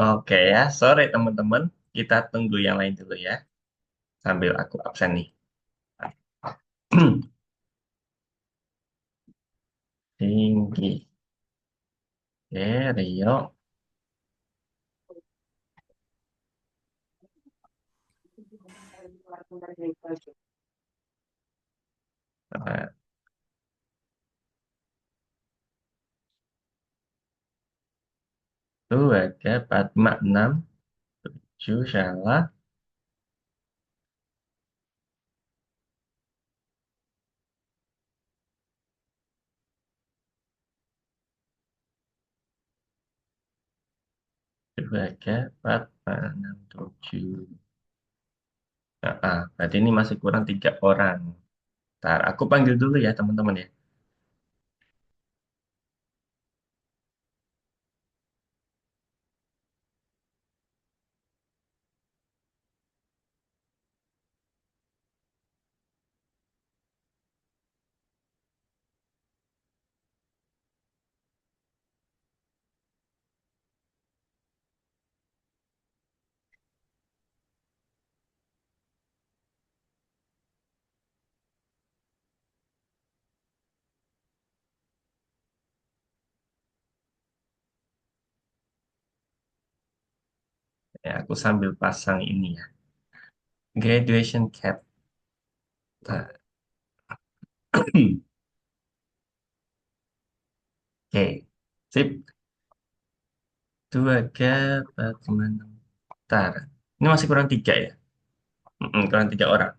Oke ya, sore teman-teman. Kita tunggu yang lain dulu ya, sambil aku absen nih. Tinggi. Oke, Rio. Satu, ada 4, 5, 6, 7, salah. Dua, ada 4, 5, 6, 7. Berarti ini masih kurang 3 orang. Ntar, aku panggil dulu ya teman-teman ya. Ya, aku sambil pasang ini ya. Graduation cap. Nah, Oke, sip. Dua gap, 4, 5, 6. Ntar, ini masih kurang 3 ya? Kurang 3 orang.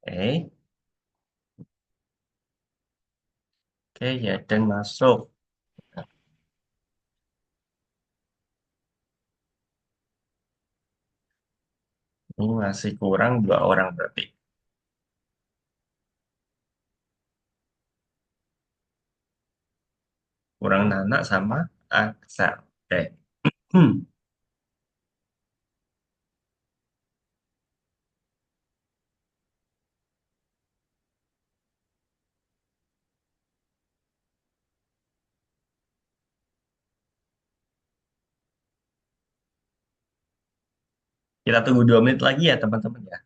Oke. Oke, ya, dan masuk. Ini masih kurang 2 orang berarti. Kurang Nana sama Aksa. Oke. Hmm, Kita tunggu 2 menit lagi ya teman-teman ya.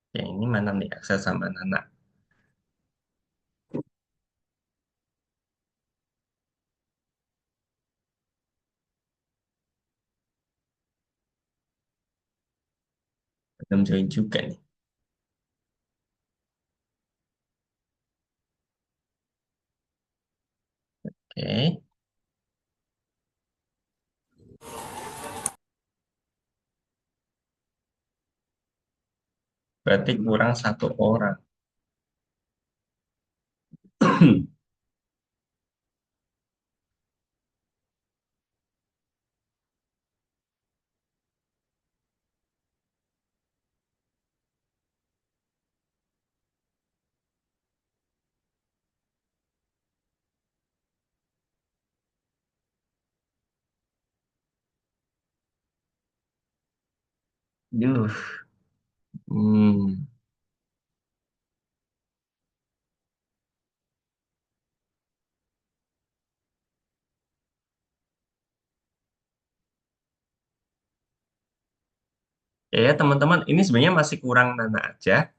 Oke, ini mana nih Aksa sama Nana? 6 join juga nih. Oke, berarti kurang 1 orang. Duh. Hmm. Ya teman-teman, ini sebenarnya masih kurang Nana aja.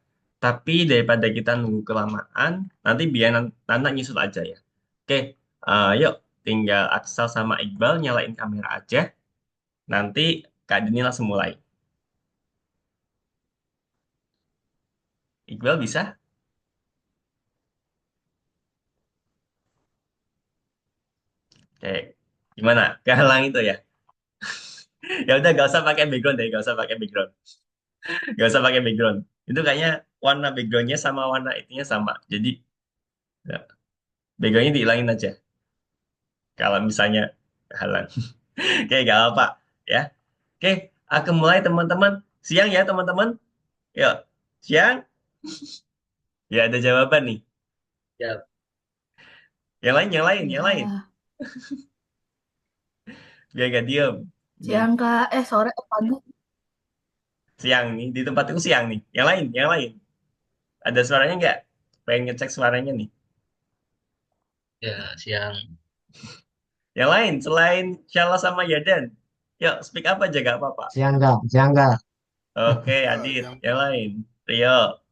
Tapi daripada kita nunggu kelamaan, nanti biar Nana nyusul aja ya. Oke, yuk tinggal Aksal sama Iqbal nyalain kamera aja. Nanti Kak Dini langsung mulai. Iqbal bisa? Oke, gimana? Kehalang itu ya? Ya udah, gak usah pakai background deh, gak usah pakai background. Gak usah pakai background. Itu kayaknya warna backgroundnya sama warna itunya sama. Jadi ya, backgroundnya dihilangin aja. Kalau misalnya kehalang. Oke, gak apa ya. Oke, aku mulai teman-teman. Siang ya teman-teman. Yuk, siang. Ya ada jawaban nih. Ya, Yang lain, yang lain, yang lain. Ya, Biar gak diem. Ini siang Kak. Sore atau pagi? siang nih, di tempatku siang nih. Yang lain, yang lain. Ada suaranya nggak? Pengen ngecek suaranya nih. ya siang. Yang lain, selain Syala sama Yadan. Yuk, speak up aja, gak apa-apa. Siang nggak? Siang nggak? Oke, Adit. Yang lain. Rio.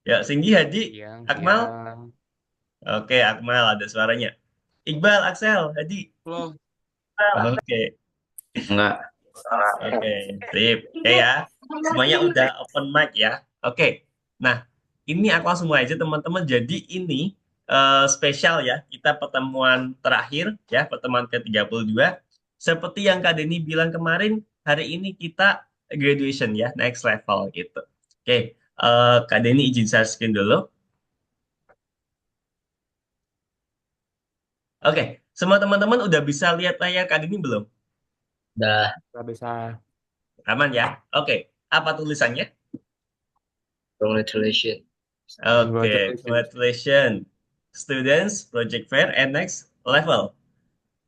Yuk, Singgi, Hadi. Siang, Akmal. siang. Oke, Akmal ada suaranya. Iqbal, Axel, Hadi. Halo. Oke, Enggak. oke, sip. Oke ya. Semuanya udah open mic ya. Oke. Nah, ini aku langsung mulai aja teman-teman. Jadi ini spesial ya. Kita pertemuan terakhir ya, pertemuan ke-32. Seperti yang Kak Denny bilang kemarin, hari ini kita graduation ya, next level gitu. Oke, Kak Denny izin share screen dulu. Oke, semua teman-teman udah bisa lihat layar Kak Denny belum? Udah. Gak bisa. Aman ya? Oke, apa tulisannya? Congratulations. Oke, Congratulations. congratulations. Students, project fair, and next level.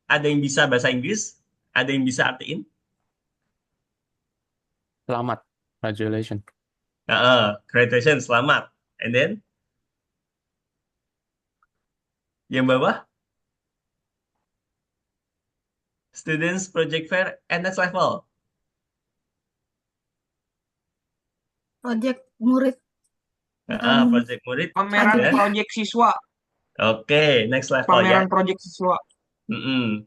Ada yang bisa bahasa Inggris? Ada yang bisa artiin? Selamat. Congratulations. Congratulations, selamat. And then, yang bawah, students, project fair, and next level. Project murid bukan Project murid, and Pameran project. then, proyek siswa, oke, next level ya. pameran proyek siswa.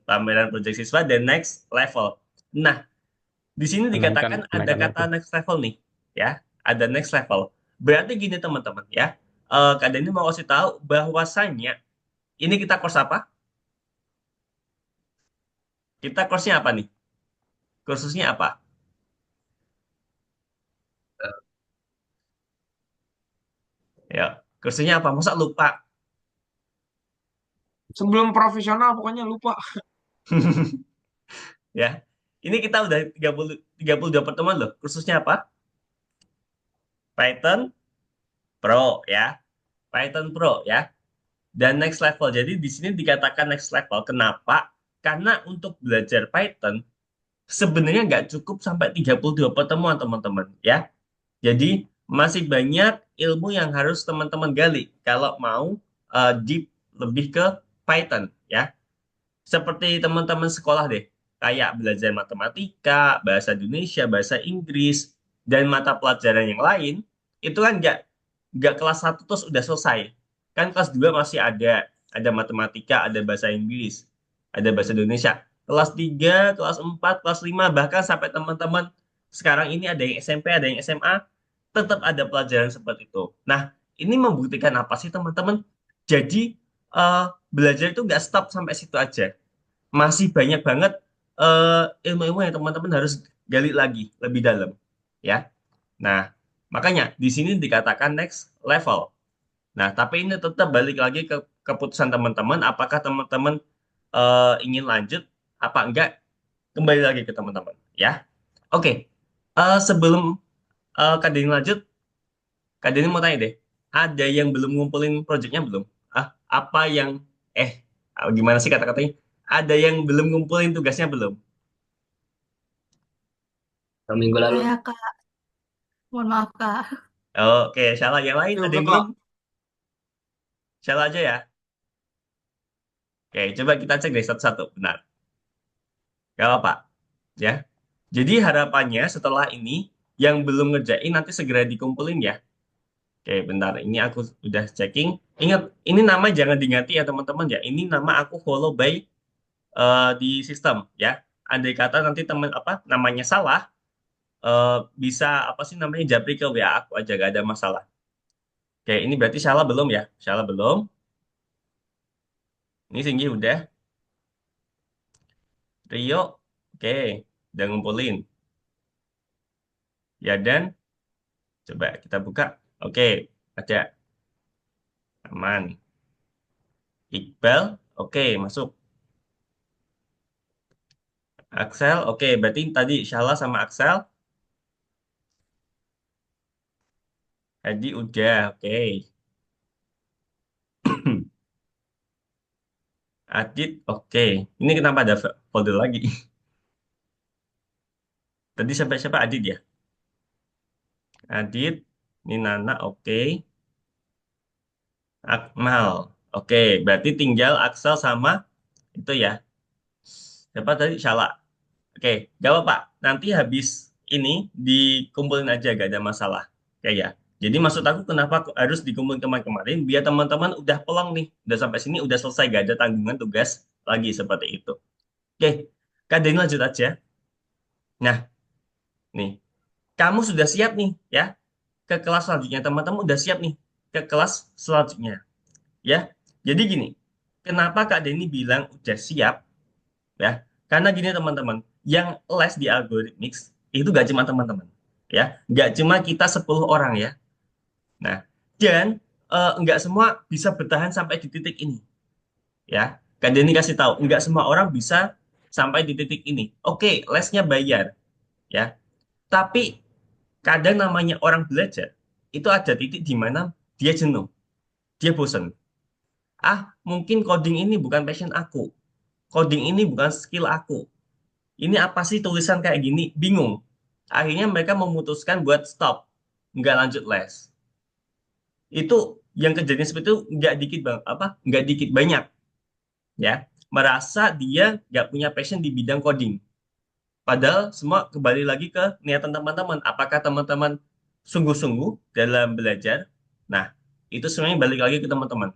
Pameran project siswa, dan next level. Nah, di sini Kenaikan, dikatakan ada kenaikan kata level. next level nih, ya. Ada next level. Berarti gini teman-teman ya. Kak Dani mau kasih tahu bahwasannya ini kita course apa? Kita course-nya apa nih? Kursusnya apa? Ya, kursusnya apa? Masa lupa? Sebelum profesional pokoknya lupa. Ya. Ini kita udah 32 pertemuan loh. Kursusnya apa? Python Pro ya. Python Pro ya. Dan next level. Jadi di sini dikatakan next level. Kenapa? Karena untuk belajar Python sebenarnya nggak cukup sampai 32 pertemuan teman-teman ya. Jadi masih banyak ilmu yang harus teman-teman gali kalau mau deep lebih ke Python ya. Seperti teman-teman sekolah deh, kayak belajar matematika, bahasa Indonesia, bahasa Inggris, dan mata pelajaran yang lain, itu kan nggak kelas satu terus udah selesai. Kan kelas 2 masih ada matematika, ada bahasa Inggris, ada bahasa Indonesia. Kelas 3, kelas 4, kelas 5, bahkan sampai teman-teman sekarang ini ada yang SMP, ada yang SMA, tetap ada pelajaran seperti itu. Nah, ini membuktikan apa sih teman-teman? Jadi, belajar itu nggak stop sampai situ aja, masih banyak banget ilmu-ilmu yang teman-teman harus gali lagi lebih dalam ya. Nah, makanya di sini dikatakan next level. Nah, tapi ini tetap balik lagi ke keputusan teman-teman, apakah teman-teman ingin lanjut apa enggak, kembali lagi ke teman-teman ya. Oke, sebelum Kak Denny lanjut, Kak Denny mau tanya deh, ada yang belum ngumpulin proyeknya belum? Apa yang eh gimana sih kata-katanya? Ada yang belum ngumpulin tugasnya belum? Minggu lalu. Saya Kak, mohon maaf Kak. Oke, salah. Yang lain ada Juga yang Kak. belum? Salah aja ya. Oke, coba kita cek deh satu-satu. Benar. Gak apa-apa. Ya. Jadi harapannya setelah ini, yang belum ngerjain nanti segera dikumpulin ya. Oke, bentar. Ini aku udah checking. Ingat, ini nama jangan diganti ya teman-teman ya. Ini nama aku follow by di sistem ya. Andai kata nanti teman apa namanya salah, bisa apa sih namanya japri ke WA aku aja, gak ada masalah. Oke, ini berarti Syala belum ya? Syala belum. Ini Singgi udah. Rio, oke, udah ngumpulin. Ya dan, coba kita buka. Oke, ada aman. Iqbal, oke, masuk. Axel, oke, berarti tadi Syala sama Axel. Hadi udah, oke. Adit, oke. Ini kenapa ada folder lagi? Tadi sampai siapa Adit ya? Adit, ini Nana, oke. Akmal, oke. Berarti tinggal Axel sama itu ya. Siapa tadi? Syala. Oke, gak apa-apa. Nanti habis ini dikumpulin aja, gak ada masalah. Kayak ya. Jadi maksud aku kenapa harus dikumpulin kemarin-kemarin, biar teman-teman udah pelong nih. Udah sampai sini, udah selesai, gak ada tanggungan tugas lagi seperti itu. Oke, Kak Denny lanjut aja. Nah, nih. Kamu sudah siap nih, ya. Ke kelas selanjutnya. Teman-teman udah siap nih. Ke kelas selanjutnya. Ya. Jadi gini, kenapa Kak Denny bilang udah siap, ya? Karena gini teman-teman, yang les di algorithmics itu gak cuma teman-teman, ya, gak cuma kita 10 orang ya. Nah, dan nggak semua bisa bertahan sampai di titik ini, ya. Kak Denny kasih tahu, nggak semua orang bisa sampai di titik ini. Oke, lesnya bayar, ya. Tapi kadang namanya orang belajar itu ada titik di mana dia jenuh, dia bosan. Ah, mungkin coding ini bukan passion aku. Coding ini bukan skill aku. Ini apa sih tulisan kayak gini? Bingung. Akhirnya mereka memutuskan buat stop, nggak lanjut les. Itu yang kejadian seperti itu nggak dikit bang, apa? Nggak dikit banyak, ya. Merasa dia nggak punya passion di bidang coding. Padahal semua kembali lagi ke niatan teman-teman. Apakah teman-teman sungguh-sungguh dalam belajar? Nah, itu sebenarnya balik lagi ke teman-teman,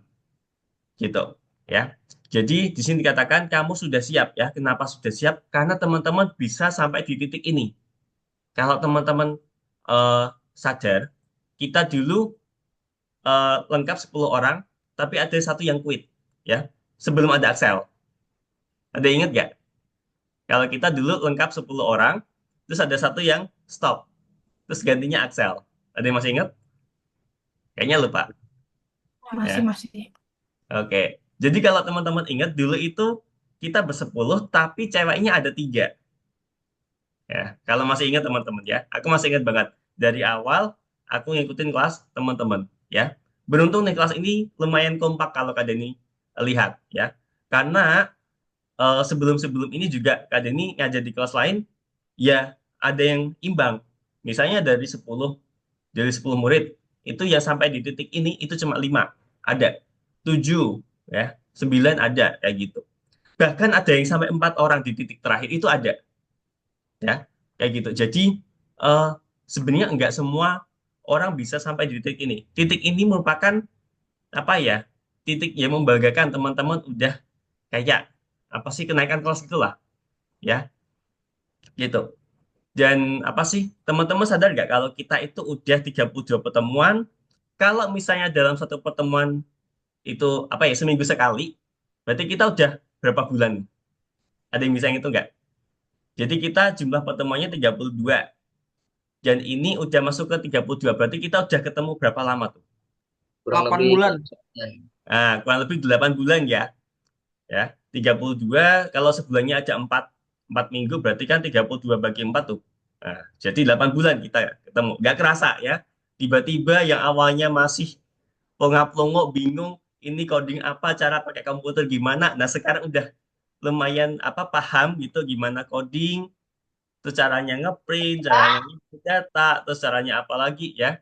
gitu, ya. Jadi di sini dikatakan kamu sudah siap ya. Kenapa sudah siap? Karena teman-teman bisa sampai di titik ini. Kalau teman-teman eh, sadar, kita dulu lengkap 10 orang, tapi ada satu yang quit, ya, sebelum ada Axel. Ada ingat nggak? Kalau kita dulu lengkap 10 orang, terus ada satu yang stop, terus gantinya Axel. Ada yang masih ingat? Kayaknya lupa, Masih, ya. masih. Oke. Jadi kalau teman-teman ingat, dulu itu kita bersepuluh, tapi ceweknya ada 3. Ya, kalau masih ingat teman-teman ya, aku masih ingat banget dari awal aku ngikutin kelas teman-teman ya. Beruntung nih kelas ini lumayan kompak kalau Kak Deni lihat ya. Karena sebelum-sebelum ini juga Kak Deni ngajar di kelas lain ya ada yang imbang. Misalnya dari 10 murid itu ya sampai di titik ini itu cuma 5. Ada 7 ya, 9 ada kayak gitu. Bahkan ada yang sampai 4 orang di titik terakhir itu ada ya kayak gitu. Jadi eh, sebenarnya enggak semua orang bisa sampai di titik ini. Titik ini merupakan apa ya, titik yang membanggakan. Teman-teman udah kayak apa sih, kenaikan kelas itulah ya, gitu. Dan apa sih, teman-teman sadar nggak kalau kita itu udah 32 pertemuan. Kalau misalnya dalam satu pertemuan itu apa ya, seminggu sekali, berarti kita udah berapa bulan? Ada yang bisa ngitung nggak? Jadi kita jumlah pertemuannya 32. Dan ini udah masuk ke 32. Berarti kita udah ketemu berapa lama tuh? Kurang 8 lebih bulan. 8 bulan. Nah, kurang lebih 8 bulan ya. Ya, 32 kalau sebulannya ada 4 minggu, berarti kan 32 bagi 4 tuh. Nah, jadi 8 bulan kita ketemu. Nggak kerasa ya. Tiba-tiba yang awalnya masih plonga-plongo, bingung, ini coding apa, cara pakai komputer gimana. Nah, sekarang udah lumayan apa, paham gitu gimana coding, terus caranya ngeprint, caranya ngisi data, terus caranya apa lagi ya.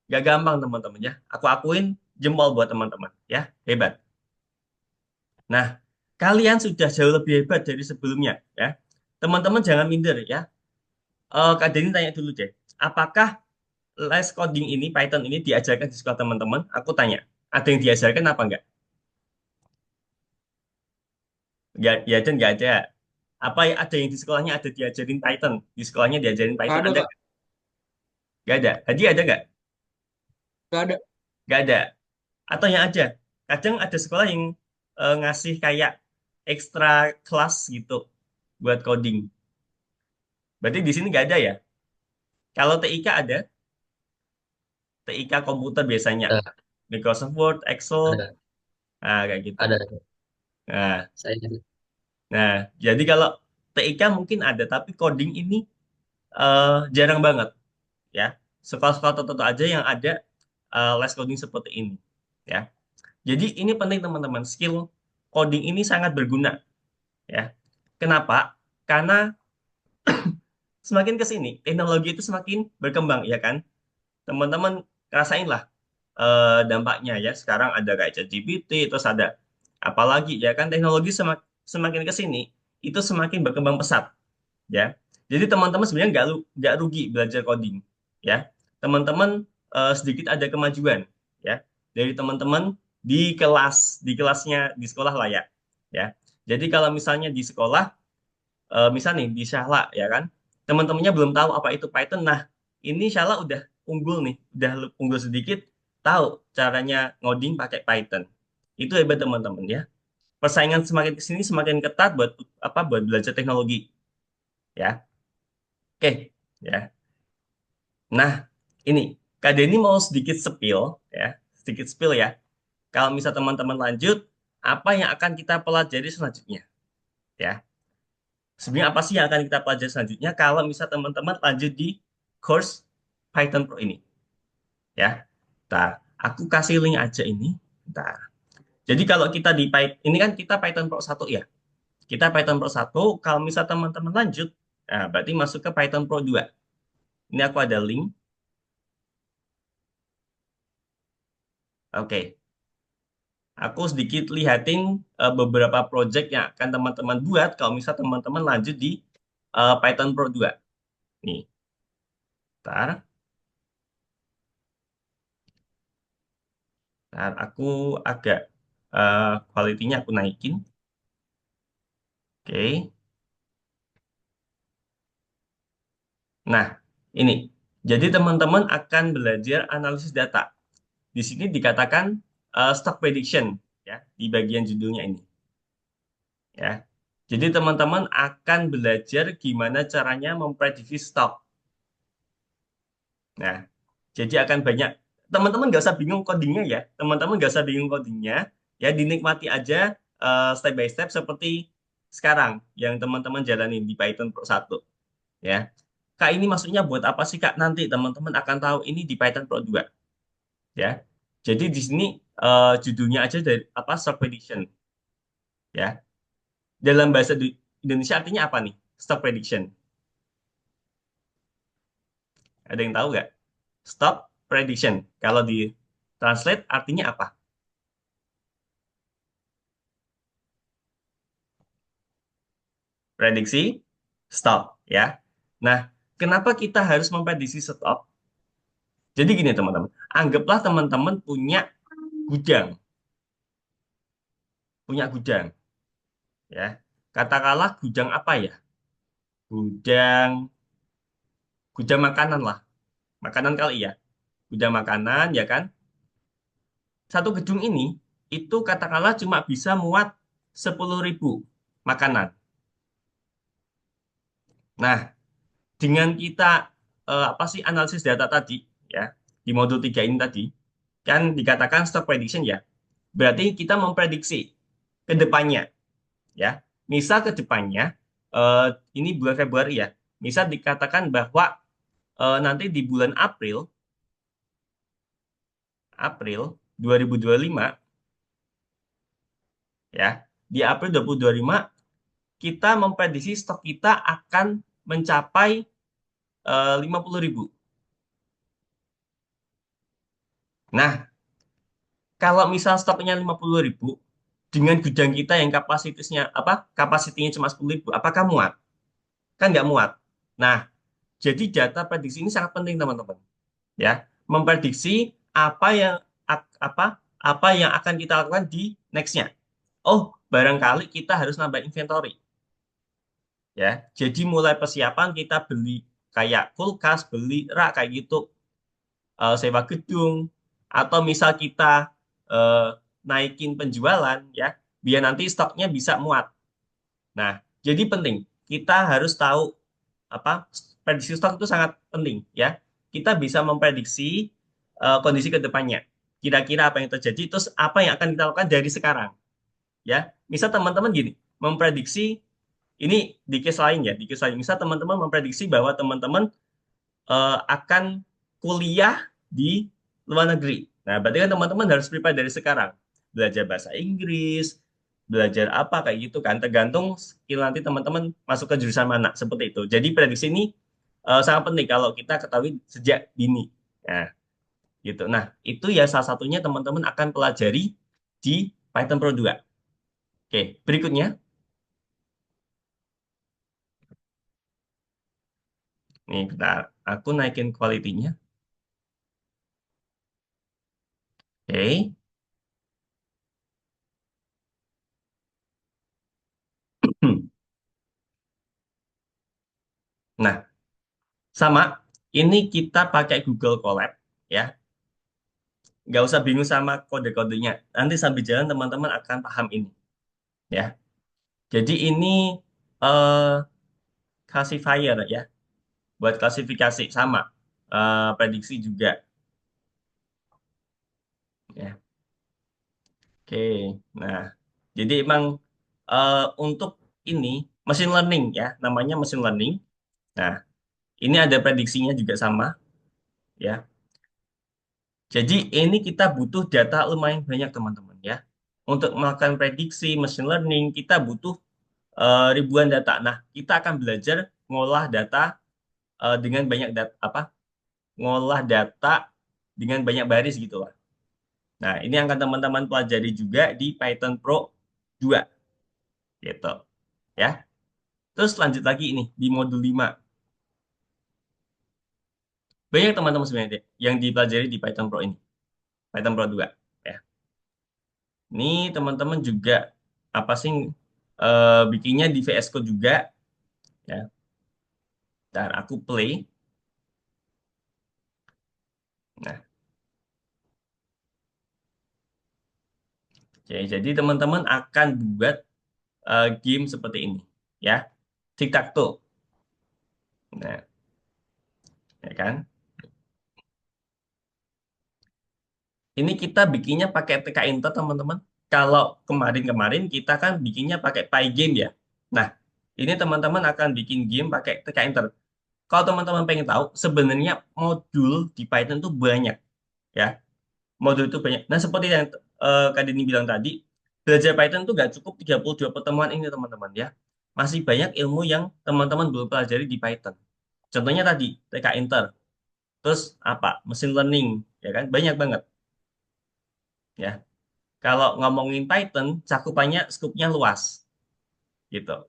Gak gampang teman-teman ya. Aku akuin jempol buat teman-teman ya. Hebat. Nah, kalian sudah jauh lebih hebat dari sebelumnya ya. Teman-teman jangan minder ya. Kak Denny tanya dulu deh. Apakah les coding ini, Python ini diajarkan di sekolah teman-teman? Aku tanya. Ada yang diajarkan apa enggak? Enggak, ya dan enggak ada. Apa ya, ada yang di sekolahnya ada diajarin Python? Di sekolahnya diajarin Gak Python ada, ada Kak. nggak? Nggak ada. Haji ada nggak? Gak ada. Nggak ada. Atau yang ada, kadang ada sekolah yang ngasih kayak ekstra kelas gitu buat coding. Berarti di sini nggak ada ya? Kalau TIK ada, TIK komputer biasanya. Ada, Microsoft Word, Excel, ada, nah kayak gitu. ada. Nah, Saya nah, jadi kalau TIK mungkin ada, tapi coding ini jarang banget ya. Sekolah-sekolah tertentu aja yang ada les coding seperti ini ya. Jadi ini penting teman-teman, skill coding ini sangat berguna ya. Kenapa? Karena semakin ke sini teknologi itu semakin berkembang ya kan. Teman-teman rasain lah dampaknya ya. Sekarang ada kayak ChatGPT, terus ada apalagi ya kan teknologi semakin ke sini itu semakin berkembang pesat ya. Jadi teman-teman sebenarnya nggak rugi belajar coding ya. Teman-teman sedikit ada kemajuan ya dari teman-teman di kelasnya di sekolah lah ya. Ya. Jadi kalau misalnya di sekolah misal nih di Syahla ya kan teman-temannya belum tahu apa itu Python. Nah, ini Syahla udah unggul nih, udah unggul sedikit tahu caranya ngoding pakai Python. Itu hebat teman-teman ya. Persaingan semakin ke sini semakin ketat buat belajar teknologi ya. Oke, ya. Nah, ini Kak Denny mau sedikit spill ya, sedikit spill ya. Kalau misal teman-teman lanjut, apa yang akan kita pelajari selanjutnya? Ya, sebenarnya apa sih yang akan kita pelajari selanjutnya kalau misal teman-teman lanjut di course Python Pro ini? Ya, Ntar, aku kasih link aja ini. Ntar. Jadi kalau kita di Python, ini kan kita Python Pro 1 ya. Kita Python Pro 1, kalau misal teman-teman lanjut, nah berarti masuk ke Python Pro 2. Ini aku ada link. Oke. Aku sedikit lihatin beberapa project yang akan teman-teman buat kalau misal teman-teman lanjut di Python Pro 2. Nih, ntar, ntar aku agak quality-nya aku naikin. Oke. Nah, ini. Jadi teman-teman akan belajar analisis data. Di sini dikatakan stock prediction ya di bagian judulnya ini ya. Jadi teman-teman akan belajar gimana caranya memprediksi stok. Nah, jadi akan banyak. Teman-teman nggak usah bingung codingnya ya. Teman-teman nggak usah bingung codingnya. Ya, dinikmati aja step by step seperti sekarang yang teman-teman jalanin di Python Pro 1. Ya. Kak, ini maksudnya buat apa sih, Kak? Nanti teman-teman akan tahu ini di Python Pro 2. Ya. Jadi di sini judulnya aja dari apa stock prediction. Ya. Dalam bahasa Indonesia artinya apa nih? Stock prediction. Ada yang tahu nggak? Stock prediction. Kalau di translate artinya apa? Prediksi stop ya. Nah, kenapa kita harus memprediksi stop? Jadi gini teman-teman, anggaplah teman-teman gudang, punya gudang ya. Katakanlah gudang apa ya? Gudang gudang makanan lah. Makanan kali ya. Gudang makanan ya kan. Satu gedung ini itu katakanlah cuma bisa muat 10.000 makanan. Nah, dengan kita apa sih analisis data tadi ya di modul 3 ini tadi kan dikatakan stock prediction ya. Berarti kita memprediksi ke depannya ya. Misal ke depannya eh, ini bulan Februari ya. Misal dikatakan bahwa nanti di bulan April 2025 ya. Di April 2025 kita memprediksi stok kita akan mencapai 50.000. Nah, kalau misal stoknya 50.000 dengan gudang kita yang kapasitinya cuma 10.000, apakah muat? Kan nggak muat. Nah, jadi data prediksi ini sangat penting teman-teman. Ya, memprediksi apa yang akan kita lakukan di next-nya. Oh, barangkali kita harus nambah inventory. Ya, jadi mulai persiapan kita beli kayak kulkas, beli rak kayak gitu, sewa gedung, atau misal kita eh, naikin penjualan ya, biar nanti stoknya bisa muat. Nah, jadi penting kita harus tahu apa prediksi stok itu sangat penting ya. Kita bisa memprediksi kondisi ke depannya. Kira-kira apa yang terjadi, terus apa yang akan kita lakukan dari sekarang ya. Misal teman-teman gini, memprediksi ini di case lain ya, di case lain. Misal teman-teman memprediksi bahwa teman-teman akan kuliah di luar negeri. Nah, berarti kan teman-teman harus prepare dari sekarang. Belajar bahasa Inggris, belajar apa kayak gitu kan, tergantung skill nanti teman-teman masuk ke jurusan mana, seperti itu. Jadi prediksi ini sangat penting kalau kita ketahui sejak dini. Nah, gitu. Nah, itu ya salah satunya teman-teman akan pelajari di Python Pro 2. Oke, berikutnya. Nih, bentar. Aku naikin kualitinya. Oke. Nah, sama. Ini kita pakai Google Colab, ya. Nggak usah bingung sama kode-kodenya. Nanti sambil jalan teman-teman akan paham ini, ya. Jadi ini eh, classifier, ya. Buat klasifikasi sama. Prediksi juga, ya. Oke. Nah, jadi emang untuk ini machine learning, ya. Namanya machine learning. Nah, ini ada prediksinya juga sama, ya. Jadi ini kita butuh data lumayan banyak teman-teman ya. Untuk melakukan prediksi machine learning kita butuh ribuan data. Nah, kita akan belajar ngolah data dengan banyak data apa? Ngolah data dengan banyak baris gitu lah. Nah, ini yang akan teman-teman pelajari juga di Python Pro 2 gitu ya. Terus lanjut lagi ini di modul 5. Banyak teman-teman sebenarnya yang dipelajari di Python Pro ini. Python Pro 2 ya. Ini teman-teman juga apa sih bikinnya di VS Code juga ya. Dan aku play. Nah, oke, jadi teman-teman akan buat game seperti ini ya. Tic-tac-toe. Nah, ya kan? Ini kita bikinnya pakai TK Inter teman-teman. Kalau kemarin-kemarin kita kan bikinnya pakai Pygame ya. Nah, ini teman-teman akan bikin game pakai TK Inter. Kalau teman-teman pengen tahu, sebenarnya modul di Python itu banyak ya. Modul itu banyak. Nah, seperti yang Kak Dini bilang tadi, belajar Python itu nggak cukup 32 pertemuan ini, teman-teman ya. Masih banyak ilmu yang teman-teman belum pelajari di Python. Contohnya tadi, TK Inter. Terus apa? Machine learning, ya kan? Banyak banget, ya. Kalau ngomongin Python, cakupannya, skupnya luas, gitu,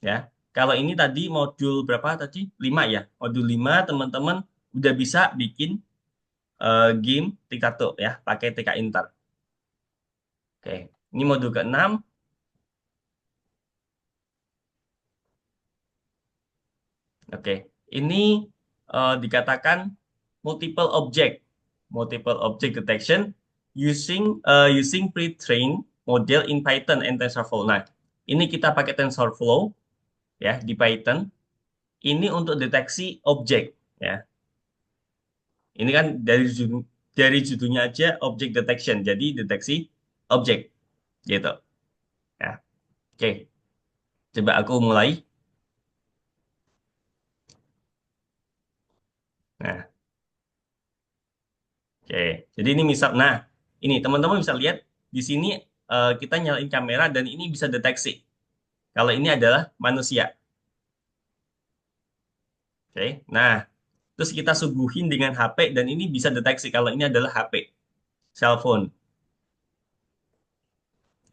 ya. Kalau ini tadi modul berapa tadi? 5 ya. Modul 5 teman-teman udah bisa bikin game tic-tac-toe ya, pakai TK Inter. Oke, ini modul ke-6. Oke, ini dikatakan multiple object detection using pre-trained model in Python and TensorFlow. Nah, ini kita pakai TensorFlow ya di Python. Ini untuk deteksi objek ya. Ini kan dari judulnya aja object detection, jadi deteksi objek gitu. Ya, oke. Coba aku mulai. Nah, oke, jadi ini misal, nah ini teman-teman bisa lihat di sini kita nyalain kamera dan ini bisa deteksi kalau ini adalah manusia. Oke, nah terus kita suguhin dengan HP dan ini bisa deteksi kalau ini adalah HP, cellphone.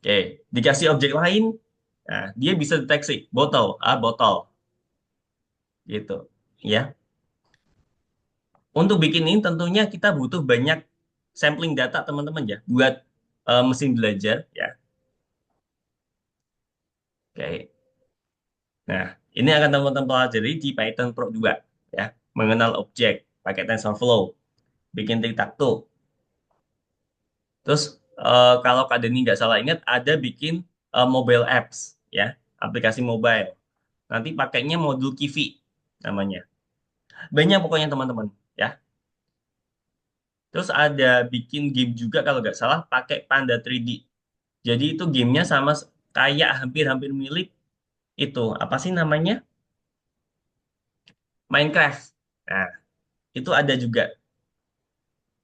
Oke, dikasih objek lain, nah dia bisa deteksi botol, botol, gitu, ya. Untuk bikin ini tentunya kita butuh banyak sampling data teman-teman ya buat mesin belajar ya. Oke. Nah, ini akan teman-teman pelajari di Python Pro 2 ya. Mengenal objek pakai TensorFlow, bikin tic-tac-toe. Terus kalau Kak Deni nggak salah ingat ada bikin mobile apps ya, aplikasi mobile. Nanti pakainya modul Kivi namanya. Banyak pokoknya teman-teman ya. Terus ada bikin game juga kalau nggak salah pakai Panda 3D. Jadi itu gamenya sama kayak hampir-hampir milik itu apa sih namanya? Minecraft. Nah, itu ada juga.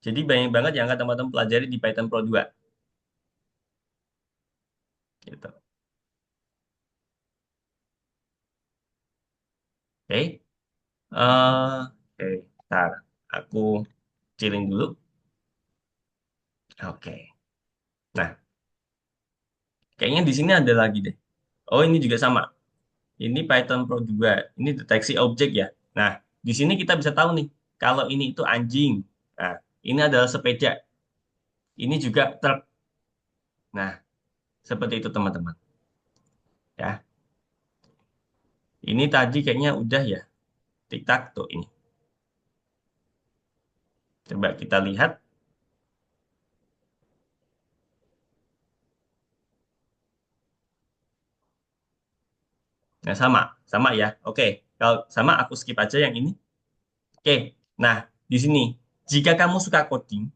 Jadi banyak banget yang akan teman-teman pelajari di Python Pro 2 gitu. Oke. Oke, ntar aku kecilin dulu. Oke. Nah, kayaknya di sini ada lagi deh. Oh, ini juga sama. Ini Python Pro 2. Ini deteksi objek ya. Nah, di sini kita bisa tahu nih, kalau ini itu anjing. Nah, ini adalah sepeda. Ini juga truk. Nah, seperti itu teman-teman. Ya, ini tadi kayaknya udah ya. Tik-tak tuh ini. Coba kita lihat. Nah, sama. Sama ya. Oke, kalau sama aku skip aja yang ini. Oke, nah di sini. Jika kamu suka coding,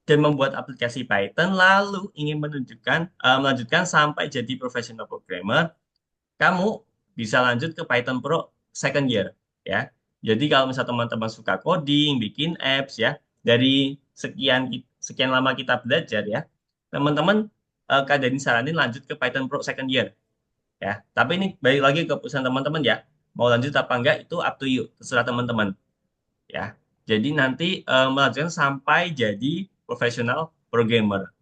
dan membuat aplikasi Python lalu ingin melanjutkan sampai jadi professional programmer, kamu bisa lanjut ke Python Pro second year ya. Jadi kalau misal teman-teman suka coding, bikin apps ya, dari sekian lama kita belajar ya, teman-teman Kak Dani saranin lanjut ke Python Pro second year ya. Tapi ini balik lagi ke keputusan teman-teman ya. Mau lanjut apa enggak itu up to you, terserah teman-teman ya. Jadi nanti melanjutkan sampai jadi profesional programmer.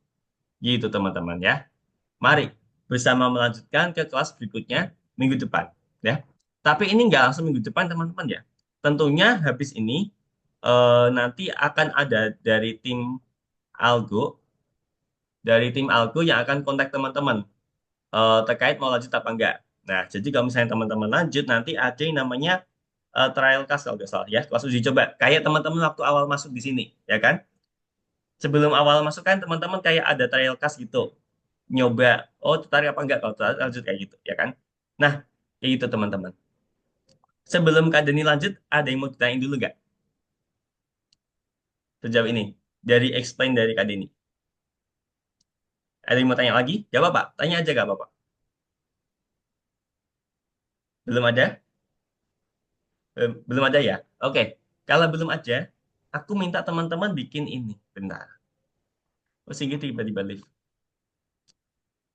Gitu teman-teman ya. Mari bersama melanjutkan ke kelas berikutnya minggu depan ya. Tapi ini nggak langsung minggu depan teman-teman ya. Tentunya habis ini nanti akan ada dari tim Algo yang akan kontak teman-teman terkait mau lanjut apa enggak. Nah, jadi kalau misalnya teman-teman lanjut nanti ada yang namanya trial class kalau nggak salah ya, kelas uji coba. Kayak teman-teman waktu awal masuk di sini, ya kan? Sebelum awal masuk kan teman-teman kayak ada trial class gitu. Nyoba, oh tertarik apa enggak kalau tertarik lanjut kayak gitu, ya kan? Nah, kayak gitu teman-teman. Sebelum Kak Deni lanjut, ada yang mau ditanyain dulu nggak? Sejauh ini, dari explain dari Kak Deni. Ada yang mau tanya lagi? Gak apa-apa, tanya aja gak apa-apa. Belum ada? Belum ada ya? Oke, kalau belum ada, aku minta teman-teman bikin ini. Bentar. Oh, sih tiba-tiba live.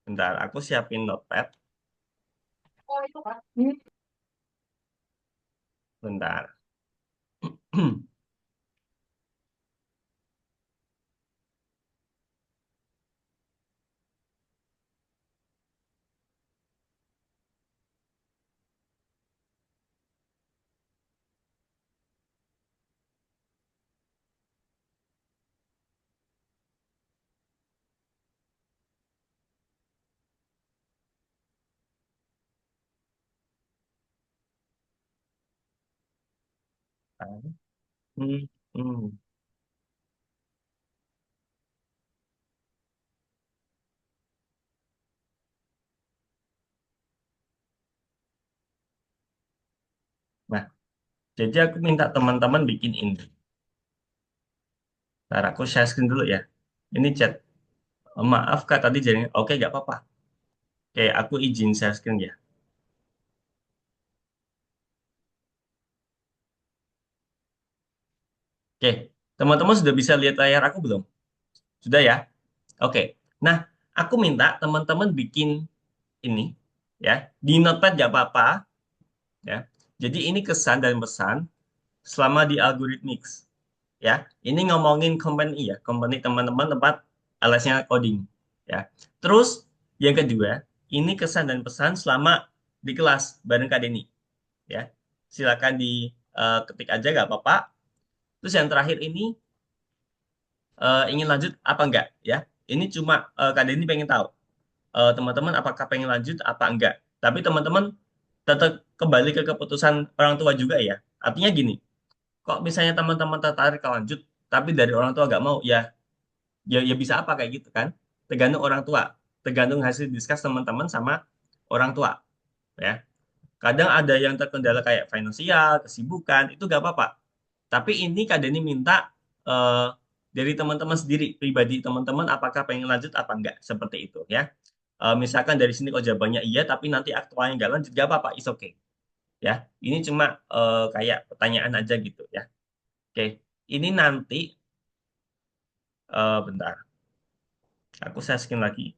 Bentar, aku siapin notepad. Bentar. Hmm, hmm. Nah, jadi aku minta teman-teman bikin ini. Ntar aku share screen dulu ya. Ini chat. Maaf Kak, tadi jaringan. Oke, nggak apa-apa. Oke, aku izin share screen ya. Oke, teman-teman sudah bisa lihat layar aku belum? Sudah ya? Oke. Nah, aku minta teman-teman bikin ini ya di notepad nggak apa-apa ya. Jadi ini kesan dan pesan selama di Algorithmics ya. Ini ngomongin company ya, company teman-teman tempat alasnya coding ya. Terus yang kedua, ini kesan dan pesan selama di kelas bareng Kak Deni ya. Silakan di ketik aja nggak apa-apa. Terus yang terakhir ini ingin lanjut apa enggak ya? Ini cuma Kak Deni pengen tahu teman-teman apakah pengen lanjut apa enggak. Tapi teman-teman tetap kembali ke keputusan orang tua juga ya. Artinya gini, kok misalnya teman-teman tertarik ke lanjut, tapi dari orang tua nggak mau, ya Ya bisa apa kayak gitu kan? Tergantung orang tua, tergantung hasil diskus teman-teman sama orang tua, ya. Kadang ada yang terkendala kayak finansial, kesibukan, itu gak apa-apa. Tapi ini kadang ini minta eh, dari teman-teman sendiri, pribadi teman-teman, apakah pengen lanjut apa enggak, seperti itu ya. Misalkan dari sini kok jawabannya iya, tapi nanti aktualnya nggak lanjut, gak apa-apa, is okay. Ya, ini cuma kayak pertanyaan aja gitu ya. Oke, ini nanti, bentar, aku share screen lagi.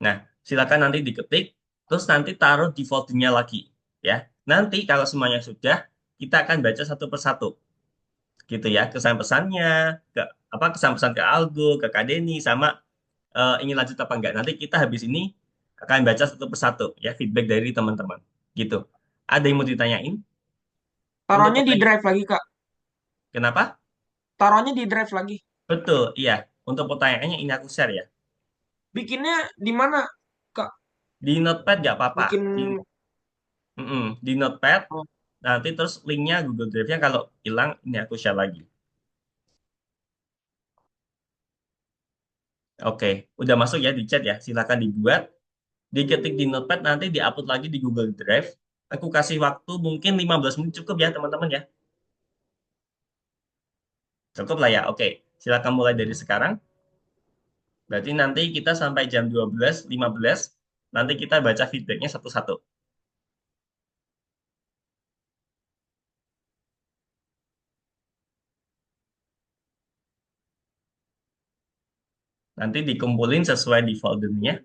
Nah, silakan nanti diketik, terus nanti taruh defaultnya lagi, ya. Nanti kalau semuanya sudah, kita akan baca satu persatu, gitu ya. Kesan-pesannya, ke apa kesan-pesan ke Algo, ke Kak Denny, sama ingin lanjut apa enggak. Nanti kita habis ini akan baca satu persatu, ya, feedback dari teman-teman, gitu. Ada yang mau ditanyain? Untuk Taruhnya di pertanyaan, drive lagi, Kak. kenapa? Taruhnya di drive lagi. Betul, iya. Untuk pertanyaannya ini aku share ya. Bikinnya di mana, Kak? Di Notepad nggak apa-apa. Bikin Di Notepad, oh, nanti terus linknya Google Drive-nya kalau hilang, ini aku share lagi. Oke, udah masuk ya di chat ya. Silakan dibuat, diketik di Notepad, nanti diupload lagi di Google Drive. Aku kasih waktu mungkin 15 menit cukup ya teman-teman ya. Cukup lah ya. Oke, silakan mulai dari sekarang. Berarti nanti kita sampai jam 12.15. Nanti kita baca feedbacknya satu-satu. Nanti dikumpulin sesuai di foldernya.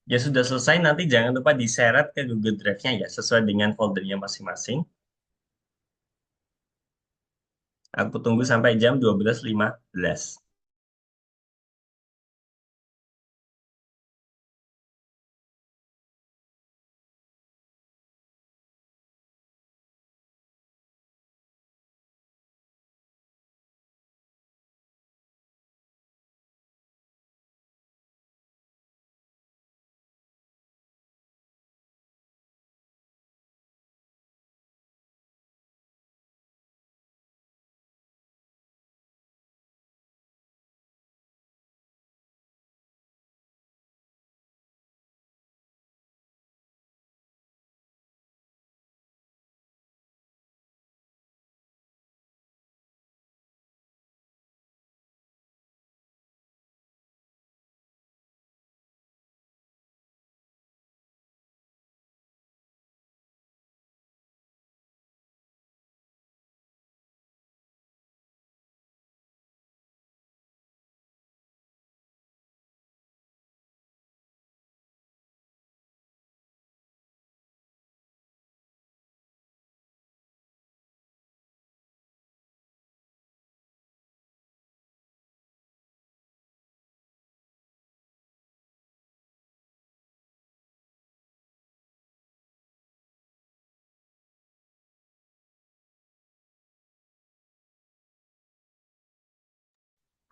Ya sudah selesai, nanti jangan lupa diseret ke Google Drive-nya ya, sesuai dengan foldernya masing-masing. Aku tunggu sampai jam 12.15.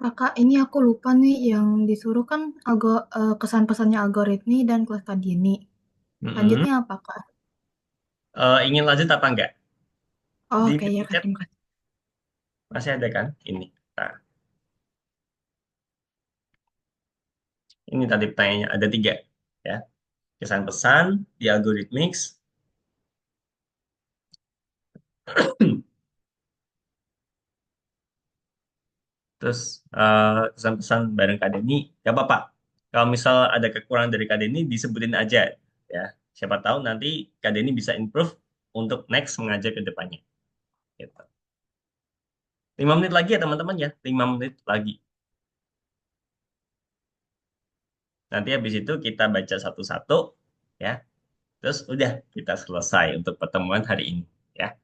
Kakak, ini aku lupa nih yang disuruh kan kesan pesannya algoritmi dan kelas tadi ini. Mm-mm. Lanjutnya apa, Kak? Ingin lanjut apa enggak? Oh, Di oke ya, meeting Kak. chat Terima kasih. masih ada kan? Ini. Nah, ini tadi pertanyaannya ada 3. Ya. Kesan pesan, di algorithmics, terus kesan pesan bareng Kak Denny. Gak apa-apa. Kalau misal ada kekurangan dari Kak Denny, disebutin aja. Ya. Siapa tahu nanti Kak Denny bisa improve untuk next mengajar ke depannya. Gitu. 5 menit lagi ya teman-teman ya. 5 menit lagi. Nanti habis itu kita baca satu-satu. Ya. Terus udah kita selesai untuk pertemuan hari ini. Ya.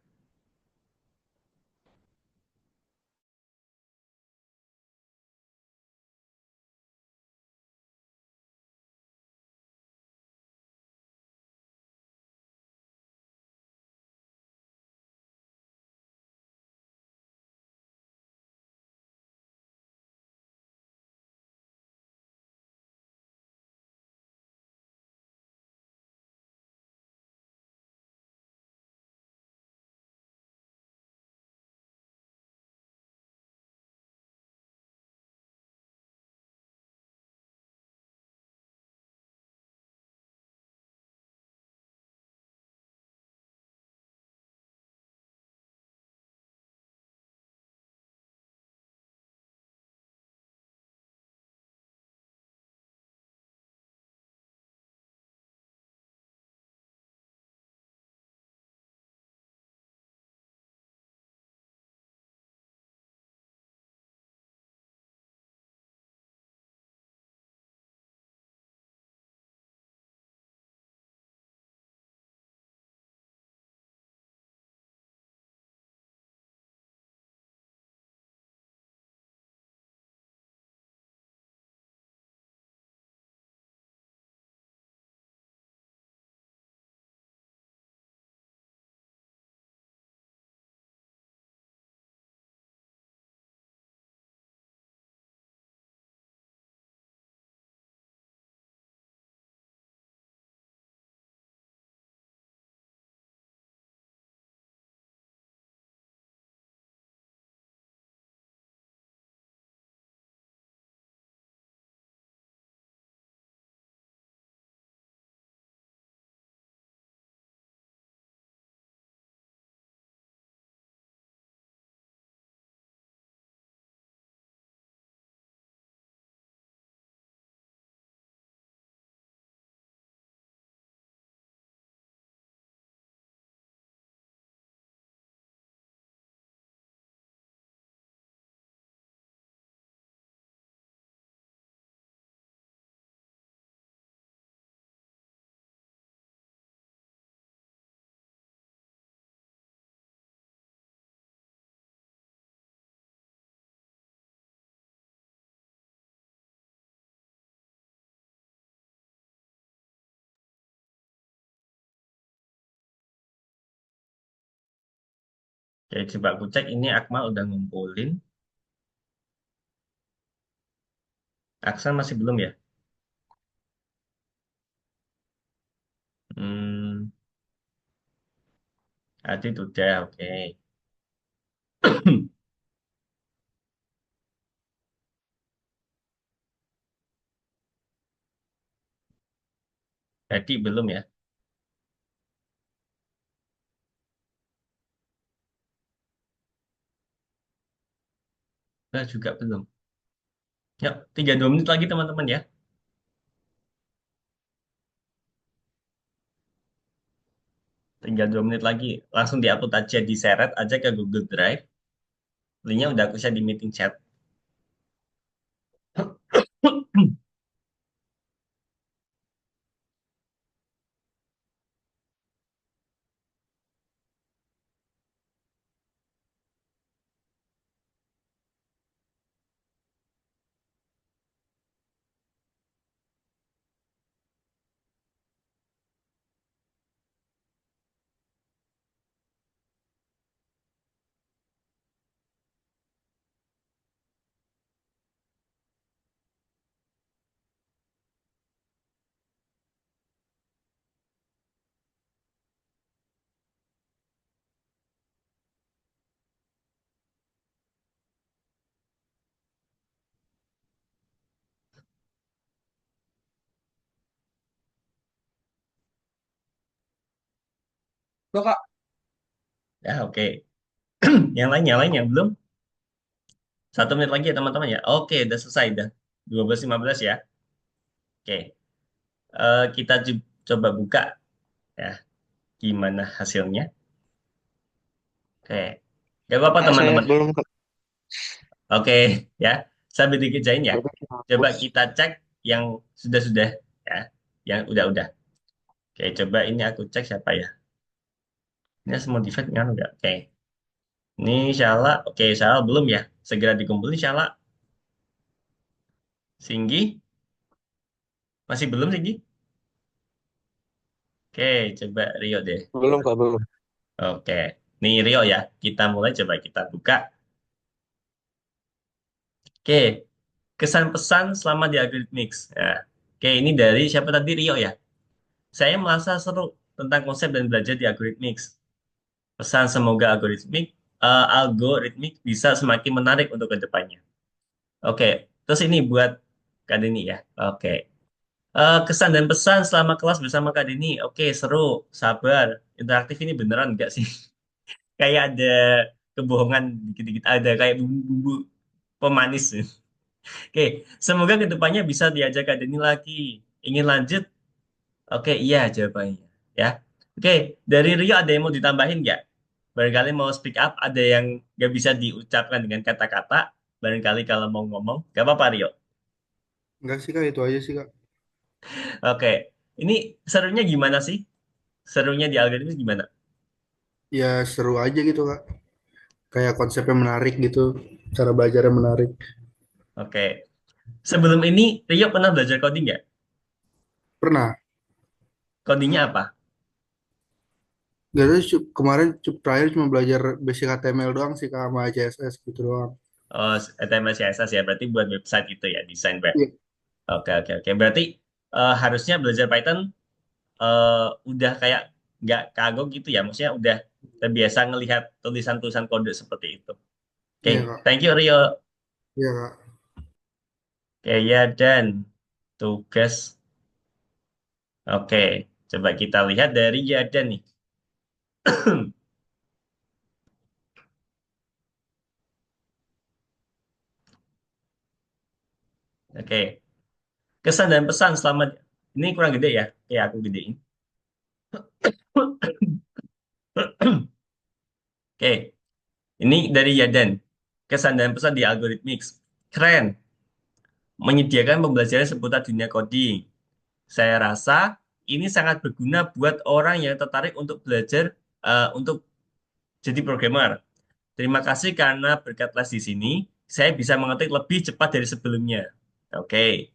Oke, coba aku cek ini Akmal udah ngumpulin. Aksan masih belum ya? Hmm, Adit udah, oke. Jadi belum ya? Nah, juga belum. Yuk, 32 menit lagi teman-teman ya. Tinggal 2 menit lagi. Langsung diupload aja, diseret aja ke Google Drive. Linknya udah aku share di meeting chat. Loh, Kak. Ya, oke. Yang lain yang belum. 1 menit lagi ya teman-teman ya. Oke, udah selesai dah. 12.15 ya. Oke. Kita coba buka ya. Gimana hasilnya? Oke. Gak apa-apa Kak, saya teman-teman. belum Kak. Oke, ya. Sambil dikerjain ya. Berarti Coba hapus. kita cek yang sudah-sudah ya. Yang udah-udah. Oke, coba ini aku cek siapa ya. Ini semua divide kan enggak? Oke. Ini Syala. Oke, Syala belum ya. Segera dikumpulin Syala. Singgi. Masih belum Singgi? Oke, coba Rio deh. Belum Kak, belum. Oke. Nih Rio ya. Kita mulai coba kita buka. Oke. Kesan pesan selama di Algorithmics. Nah, oke, ini dari siapa tadi Rio ya? Saya merasa seru tentang konsep dan belajar di Algorithmics. Pesan semoga algoritmik bisa semakin menarik untuk kedepannya. Oke, terus ini buat Kak Deni ya. Oke. Kesan dan pesan selama kelas bersama Kak Deni. Oke, seru, sabar. Interaktif ini beneran enggak sih? Kayak ada kebohongan dikit-dikit ada kayak bumbu-bumbu pemanis. Oke, semoga kedepannya bisa diajak Kak Deni lagi. Ingin lanjut? Oke, iya jawabannya. Ya. Oke, dari Rio ada yang mau ditambahin nggak? Barangkali mau speak up, ada yang nggak bisa diucapkan dengan kata-kata. Barangkali kalau mau ngomong, nggak apa-apa Rio. Enggak sih Kak, itu aja sih Kak. Oke, ini serunya gimana sih? Serunya di algoritma gimana? Ya seru aja gitu Kak. Kayak konsepnya menarik gitu. Cara belajarnya menarik. Oke, sebelum ini Rio pernah belajar coding nggak? Pernah. Codingnya apa? Gak tahu kemarin terakhir cuma belajar basic HTML doang sih Kak sama CSS gitu doang. Oh, HTML CSS ya, berarti buat website itu ya, desain web. Iya, Oke, oke, oke. Berarti harusnya belajar Python udah kayak nggak kagok gitu ya, maksudnya udah terbiasa ngelihat tulisan-tulisan kode seperti itu. Oke, iya Kak. thank you Rio. Iya Kak. Oke, ya dan tugas. Oke, coba kita lihat dari Yadan nih. Oke, kesan dan pesan selama ini kurang gede ya. Oke, aku gedein. Oke, ini dari Yadan. Kesan dan pesan di Algorithmics. Keren. Menyediakan pembelajaran seputar dunia coding. Saya rasa ini sangat berguna buat orang yang tertarik untuk belajar untuk jadi programmer. Terima kasih karena berkat les di sini, saya bisa mengetik lebih cepat dari sebelumnya. Oke,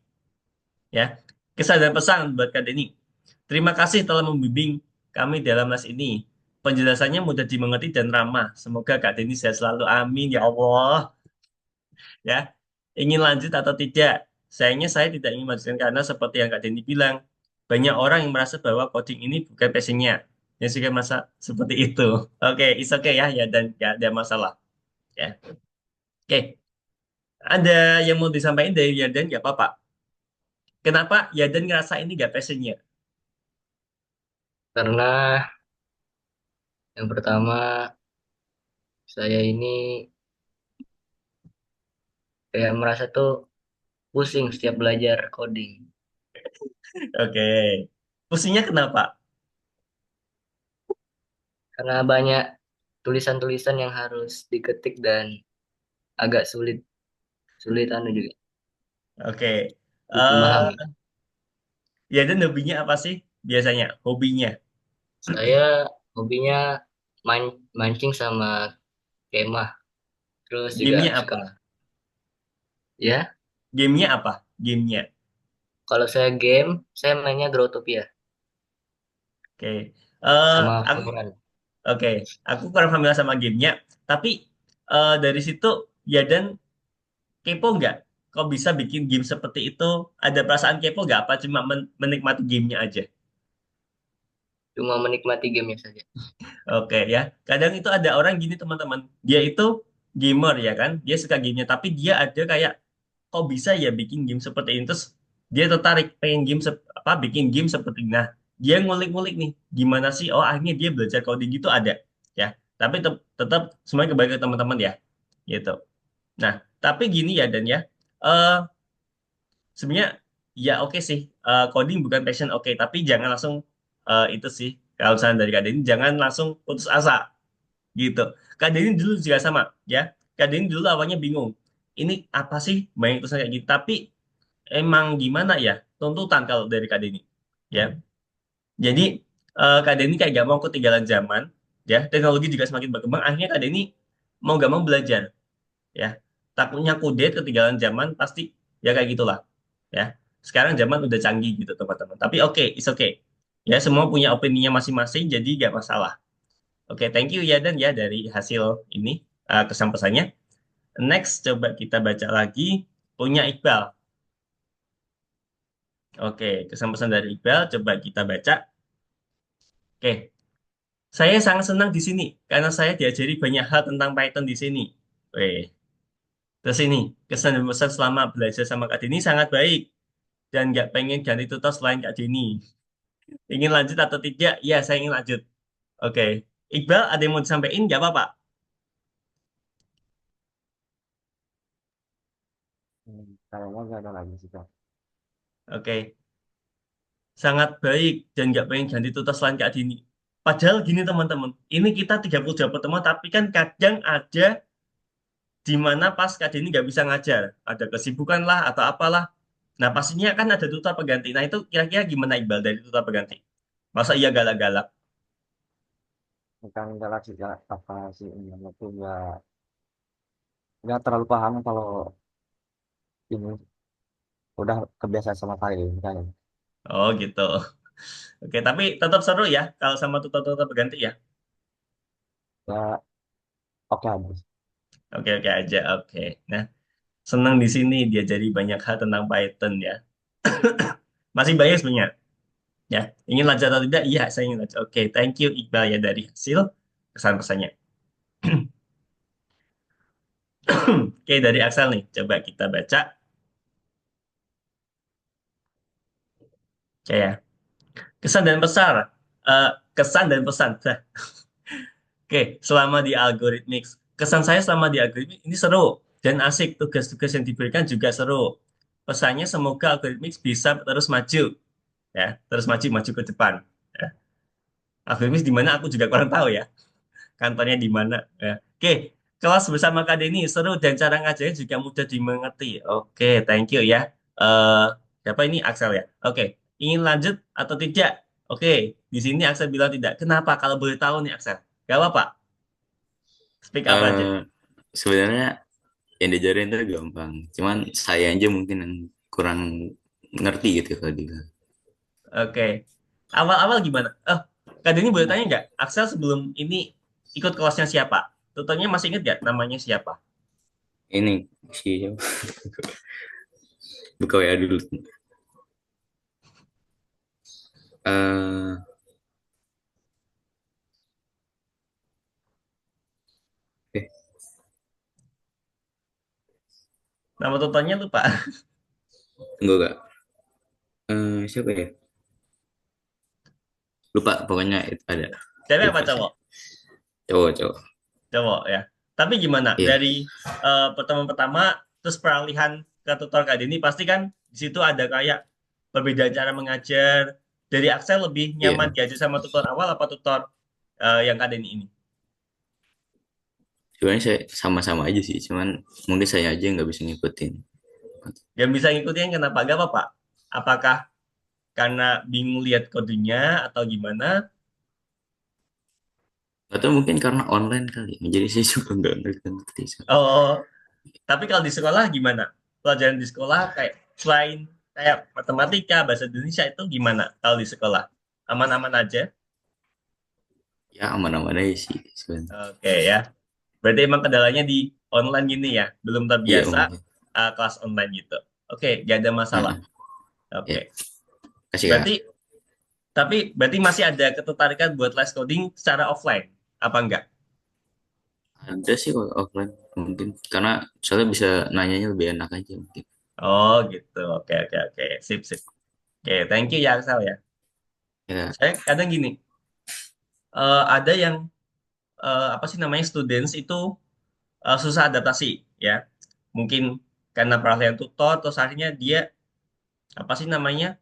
ya. Kesan dan pesan buat Kak Denny. Terima kasih telah membimbing kami dalam les ini. Penjelasannya mudah dimengerti dan ramah. Semoga Kak Denny sehat selalu. Amin ya Allah. Ya, ingin lanjut atau tidak? Sayangnya saya tidak ingin melanjutkan karena seperti yang Kak Denny bilang, banyak orang yang merasa bahwa coding ini bukan passionnya. Yang juga merasa seperti itu. Oke, it's okay ya, ya dan ya ada masalah. Ya, oke. Ada yang mau disampaikan dari Yardan nggak apa-apa. Kenapa Yardan ngerasa ini nggak passionnya? Karena yang pertama saya ini kayak merasa tuh pusing setiap belajar coding. Oke. Pusingnya kenapa? Karena banyak tulisan-tulisan yang harus diketik dan agak sulit sulit juga Oke. dipahami. Yardan hobinya apa sih? Biasanya hobinya. Saya hobinya main mancing sama kemah. Terus juga Gamenya suka apa? ya. Gamenya apa? Gamenya. Kalau saya game, saya mainnya Growtopia Oke. Eh, sama aku Valorant. Oke, aku kurang familiar sama gamenya. Tapi dari situ ya dan kepo nggak? Kok bisa bikin game seperti itu? Ada perasaan kepo nggak? Apa cuma menikmati gamenya aja? Cuma menikmati gamenya saja. Oke ya. Kadang itu ada orang gini teman-teman. Dia itu gamer ya kan? Dia suka gamenya. Tapi dia ada kayak kok bisa ya bikin game seperti ini? Terus dia tertarik pengen apa bikin game seperti ini. Nah, dia ngulik-ngulik nih. Gimana sih? Oh akhirnya dia belajar coding gitu ada ya. Tapi tetap semuanya kembali ke teman-teman ya. Gitu. Nah, tapi gini ya Dan ya, eh sebenarnya ya oke sih, coding bukan passion oke, tapi jangan langsung itu sih, kalau misalnya dari Kak Denny, jangan langsung putus asa gitu. Kak Denny dulu juga sama ya, Kak Denny dulu awalnya bingung, ini apa sih banyak tulisan kayak gitu, tapi emang gimana ya, tuntutan kalau dari Kak Denny ya. Jadi Kak Denny kayak gak mau ketinggalan zaman ya, teknologi juga semakin berkembang, akhirnya Kak Denny mau gak mau belajar ya, takutnya kudet ketinggalan zaman pasti ya kayak gitulah ya. Sekarang zaman udah canggih gitu teman-teman, tapi oke, it's okay ya, semua punya opininya masing-masing jadi gak masalah. Oke, thank you ya Dan ya dari hasil ini, kesan pesannya. Next coba kita baca lagi punya Iqbal. Oke, kesan pesan dari Iqbal coba kita baca. Oke, saya sangat senang di sini karena saya diajari banyak hal tentang Python di sini. Weh, terus ini kesan dan pesan selama belajar sama Kak Dini sangat baik dan nggak pengen ganti tutor selain Kak Dini. Ingin lanjut atau tidak? Ya, saya ingin lanjut. Oke. Iqbal, ada yang mau disampaikan? Nggak apa-apa. Kayaknya nggak ada lagi sih, Kak. Oke. Sangat baik dan nggak pengen ganti tutor selain Kak Dini. Padahal gini teman-teman, ini kita 32 pertemuan, tapi kan kadang ada di mana pas Kak Dini nggak bisa ngajar. Ada kesibukan lah atau apalah. Nah, pastinya kan ada tutor pengganti. Nah, itu kira-kira gimana Iqbal dari tutor pengganti? Masa iya galak-galak? Bukan nggak lagi, Kak. Apa sih ini aku nggak terlalu paham kalau ini udah kebiasaan sama kali kan. Oh, gitu. Oke, tapi tetap seru ya kalau sama tutor-tutor pengganti ya. Ya oke habis. Oke, oke aja. Oke. Nah, senang di sini diajari banyak hal tentang Python ya. Masih banyak sebenarnya. Ya, ingin lanjut atau tidak? Iya, saya ingin lanjut. Oke, thank you Iqbal ya dari hasil kesan-pesannya. Oke, dari Axel nih. Coba kita baca. Oke ya. Kesan dan pesan. Kesan dan pesan. Nah, oke, selama di algorithmics. Kesan saya selama di algorithmics ini seru dan asik. Tugas-tugas yang diberikan juga seru. Pesannya semoga algorithmics bisa terus maju. Ya, terus maju ke depan. Ya. Algorithmics di mana aku juga kurang tahu ya. Kantornya di mana. Ya. Oke, kelas bersama Kak Denny seru dan cara ngajarnya juga mudah dimengerti. Oke, thank you ya. Eh, siapa ini Axel ya? Oke, ingin lanjut atau tidak? Oke, di sini Axel bilang tidak. Kenapa? Kalau boleh tahu nih Axel. Gak apa-apa, speak up aja. eh Sebenarnya yang diajarin itu gampang. Cuman saya aja mungkin yang kurang ngerti gitu kalau dia. Oke, awal-awal gimana? Kak Denny boleh tanya nggak? Axel sebelum ini ikut kelasnya siapa? Tutornya masih ingat nggak namanya siapa? Ini si buka WA dulu. Eh, eh Nama tutornya lupa. tunggu gak? Siapa ya? Lupa pokoknya itu ada Cewek apa lupa saya. cowok? Cowok. Cowok ya. Tapi gimana? Iya, Dari pertemuan pertama terus peralihan ke tutor Kak Denny pasti kan di situ ada kayak perbedaan cara mengajar. Dari Axel lebih nyaman iya. diajar sama tutor awal apa tutor yang Kak Denny ini? Sebenarnya saya sama-sama aja sih, cuman mungkin saya aja nggak bisa ngikutin. Yang bisa ngikutin kenapa? Gak apa-apa. Apakah karena bingung lihat kodenya atau gimana? Atau mungkin karena online kali, jadi saya juga nggak ngerti. Oh, tapi kalau di sekolah gimana? Pelajaran di sekolah kayak selain kayak matematika, bahasa Indonesia itu gimana kalau di sekolah? Aman-aman aja? Ya aman-aman aja sih sebenarnya. Oke ya. Berarti emang kendalanya di online gini ya, belum Iya terbiasa om. kelas online gitu. Oke, gak ada masalah. Heeh. Oke. Ya, kasih kak. Berarti tapi berarti masih ada ketertarikan buat les coding secara offline, apa enggak? Ada sih kalau offline mungkin karena soalnya bisa nanyanya lebih enak aja mungkin. Oh gitu. Oke oke oke. Sip sip. Oke, thank you ya Axel ya. Ya, Saya kadang gini, ada yang apa sih namanya students itu susah adaptasi ya. Mungkin karena peralihan tutor, terus akhirnya dia apa sih namanya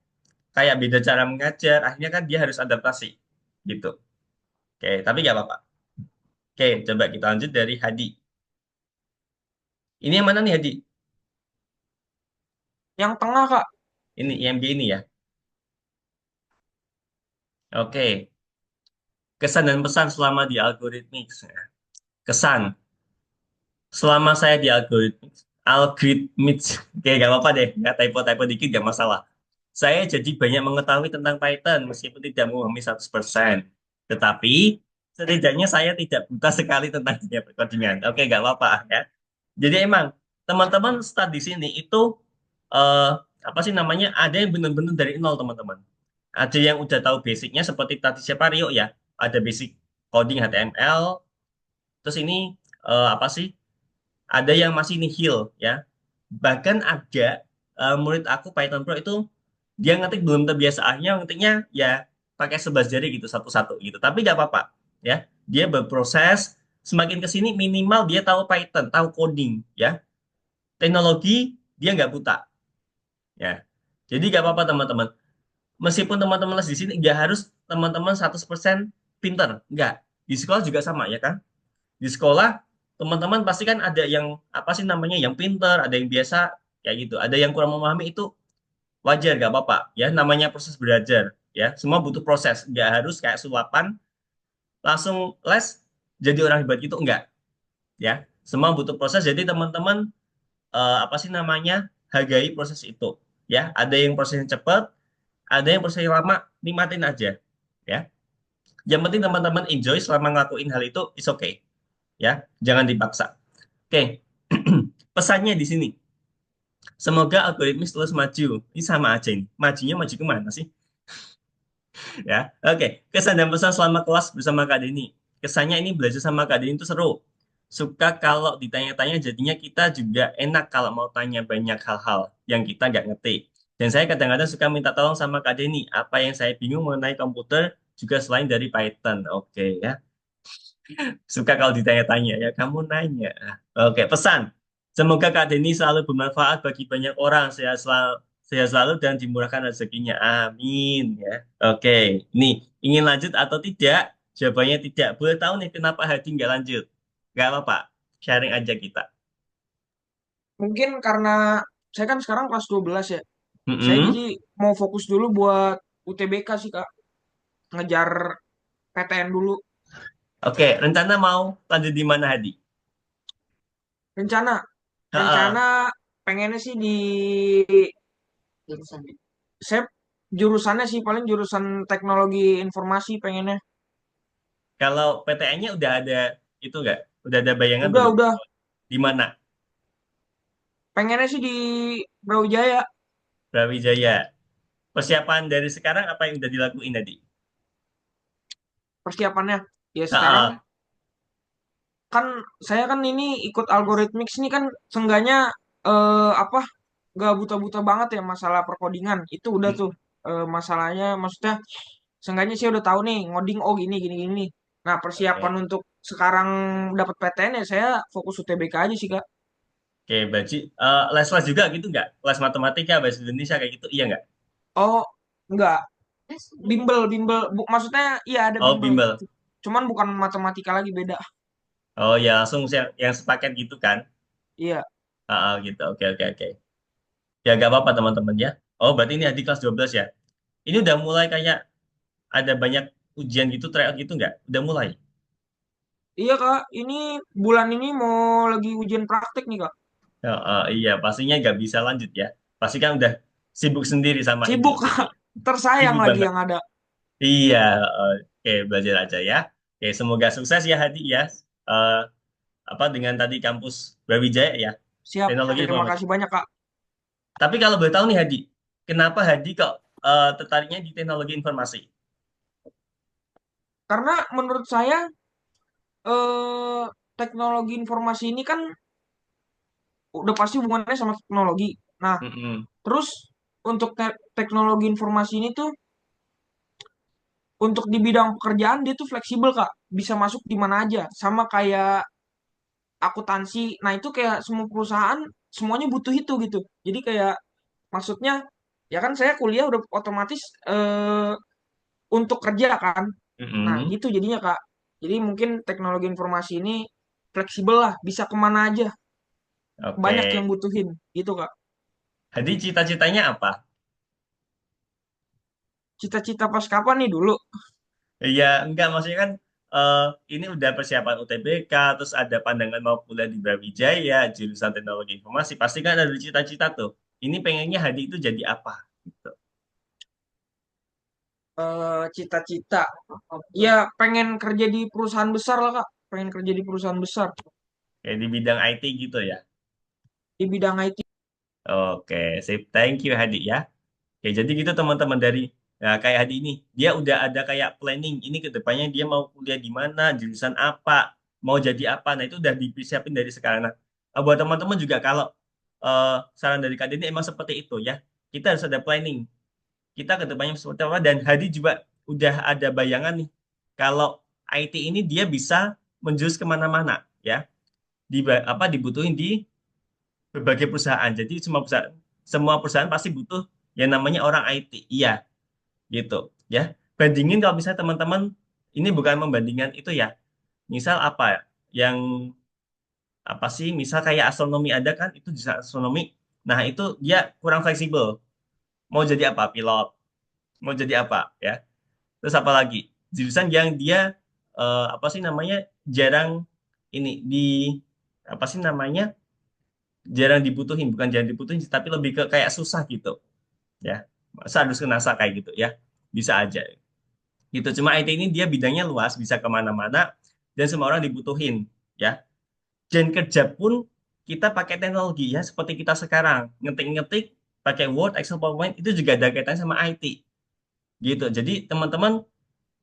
kayak beda cara mengajar, akhirnya kan dia harus adaptasi gitu. Oke, tapi nggak apa-apa. Oke, coba kita lanjut dari Hadi. Ini yang mana nih Hadi? Yang tengah, Kak. Ini IMG ini ya. Oke, kesan dan pesan selama di algoritmik. Kesan selama saya di algoritmik, oke gak apa-apa deh, nggak typo-typo dikit gak masalah. Saya jadi banyak mengetahui tentang Python meskipun tidak memahami 100%. Tetapi setidaknya saya tidak buta sekali tentang dunia perkodingan. Oke, gak apa-apa ya. Jadi emang teman-teman start di sini itu eh, apa sih namanya? Ada yang benar-benar dari nol teman-teman. Ada yang udah tahu basicnya seperti tadi siapa Rio ya. Ada basic coding HTML. Terus ini apa sih? Ada yang masih nihil ya. Bahkan ada murid aku Python Pro itu dia ngetik belum terbiasa akhirnya ngetiknya ya pakai 11 jari gitu satu-satu gitu. Tapi nggak apa-apa ya. Dia berproses semakin ke sini minimal dia tahu Python, tahu coding ya. Teknologi dia nggak buta ya. Jadi nggak apa-apa teman-teman. Meskipun teman-teman les di sini nggak harus teman-teman 100% pinter, nggak. Di sekolah juga sama ya kan? Di sekolah teman-teman pasti kan ada yang apa sih namanya yang pinter, ada yang biasa kayak gitu, ada yang kurang memahami itu wajar gak apa-apa ya namanya proses belajar ya semua butuh proses nggak harus kayak sulapan langsung les jadi orang hebat gitu enggak ya semua butuh proses jadi teman-teman apa sih namanya hargai proses itu ya ada yang prosesnya cepat ada yang prosesnya lama nikmatin aja ya yang penting teman-teman enjoy selama ngelakuin hal itu is okay ya jangan dipaksa oke pesannya di sini semoga algoritmis terus maju ini sama aja ini majunya maju kemana sih ya. Oke, kesan dan pesan selama kelas bersama Kak Deni. Kesannya ini belajar sama Kak Deni itu seru. Suka kalau ditanya-tanya jadinya kita juga enak kalau mau tanya banyak hal-hal yang kita nggak ngerti. Dan saya kadang-kadang suka minta tolong sama Kak Deni. Apa yang saya bingung mengenai komputer juga selain dari Python. Oke ya. Suka kalau ditanya-tanya ya kamu nanya. Oke, pesan. Semoga Kak Deni selalu bermanfaat bagi banyak orang. Sehat selalu dan dimurahkan rezekinya. Amin ya. Oke, nih ingin lanjut atau tidak? Jawabannya tidak. Boleh tahu nih kenapa Hadi nggak lanjut? Nggak apa-apa. Sharing aja kita. Mungkin karena saya kan sekarang kelas 12 ya. Saya Mm-mm. jadi mau fokus dulu buat UTBK sih, Kak. Ngejar PTN dulu. Oke, rencana mau lanjut di mana Hadi? Rencana, Ha-ha. rencana pengennya sih di saya jurusannya sih paling jurusan teknologi informasi pengennya. Kalau PTN-nya udah ada itu nggak? Udah ada bayangan Udah, belum? udah. Di mana? Pengennya sih di Brawijaya. Brawijaya. Persiapan dari sekarang apa yang udah dilakuin tadi? Persiapannya. Ya sekarang Ah, kan saya kan ini ikut algoritmix ini kan seenggaknya apa gak buta-buta banget ya masalah perkodingan. Itu udah tuh masalahnya maksudnya seenggaknya saya udah tahu nih ngoding oh gini gini gini. Nah, persiapan oke. untuk sekarang dapat PTN ya saya fokus UTBK aja sih, Kak. Oke, Baji. Les-les juga gitu nggak? Les matematika, bahasa Indonesia kayak gitu, iya nggak? Oh, enggak. Bimbel, bimbel. Maksudnya iya ada Oh, bimbel. bimbel. Cuman bukan matematika lagi beda. Oh ya, langsung yang sepaket gitu kan? Iya. Gitu. Oke, oke, oke. Ya, nggak apa-apa teman-teman ya. Oh, berarti ini di kelas 12 ya? Ini udah mulai kayak ada banyak ujian gitu, tryout gitu nggak? Udah mulai? Iya, Kak. Ini bulan ini mau lagi ujian praktek nih, Kak. Iya, pastinya nggak bisa lanjut ya. Pasti kan udah sibuk sendiri sama ini. Sibuk, Kak. Tersayang Sibuk lagi banget. yang ada. Iya, oke, belajar aja ya. Oke, semoga sukses ya Hadi ya. Eh, dengan tadi kampus Brawijaya ya, Siap. teknologi Terima informasi. kasih banyak, Kak. Tapi kalau boleh tahu nih Hadi, kenapa Hadi kok tertariknya di teknologi informasi? Karena menurut saya eh teknologi informasi ini kan udah pasti hubungannya sama teknologi. Nah, Mm-mm. terus untuk teknologi informasi ini tuh untuk di bidang pekerjaan dia tuh fleksibel Kak, bisa masuk di mana aja. Sama kayak akuntansi. Nah, itu kayak semua perusahaan semuanya butuh itu gitu. Jadi kayak maksudnya ya kan saya kuliah udah otomatis untuk kerja kan. Nah, Mm-mm. gitu jadinya Kak. Jadi mungkin teknologi informasi ini fleksibel lah, bisa kemana aja. Banyak Oke, yang butuhin gitu Kak. Hadi cita-citanya apa? Cita-cita pas kapan nih dulu? Iya, enggak maksudnya kan eh, ini udah persiapan UTBK, terus ada pandangan mau kuliah di Brawijaya, jurusan teknologi informasi, pasti kan ada cita-cita tuh. Ini pengennya Hadi itu jadi apa? Gitu. Cita-cita. Ya pengen kerja di perusahaan besar lah Kak. Pengen kerja di perusahaan besar Kayak di bidang IT gitu ya. di bidang IT. Oke, sip. Thank you Hadi ya. Oke, jadi gitu teman-teman dari kayak Hadi ini, dia udah ada kayak planning. Ini ke depannya dia mau kuliah di mana, jurusan apa, mau jadi apa. Nah, itu udah dipersiapin dari sekarang. Nah, buat teman-teman juga kalau eh, saran dari Kak ini emang seperti itu ya. Kita harus ada planning. Kita ke depannya seperti apa. Dan Hadi juga udah ada bayangan nih. Kalau IT ini dia bisa menjurus kemana-mana ya. Dibutuhin di berbagai perusahaan. Jadi semua perusahaan pasti butuh yang namanya orang IT. Iya, gitu ya. Bandingin kalau misalnya teman-teman ini bukan membandingkan itu ya. Misal apa ya? Yang apa sih? Misal kayak astronomi ada kan itu jurusan astronomi. Nah, itu dia kurang fleksibel. Mau jadi apa? Pilot. Mau jadi apa ya? Terus apa lagi? Jurusan yang dia apa sih namanya? Jarang ini di apa sih namanya? Jarang dibutuhin, bukan jarang dibutuhin tapi lebih ke kayak susah gitu ya. Masa harus ke NASA kayak gitu ya, bisa aja gitu. Cuma IT ini dia bidangnya luas, bisa kemana-mana dan semua orang dibutuhin ya. Dan kerja pun kita pakai teknologi ya, seperti kita sekarang ngetik-ngetik pakai Word, Excel, PowerPoint itu juga ada kaitannya sama IT gitu. Jadi teman-teman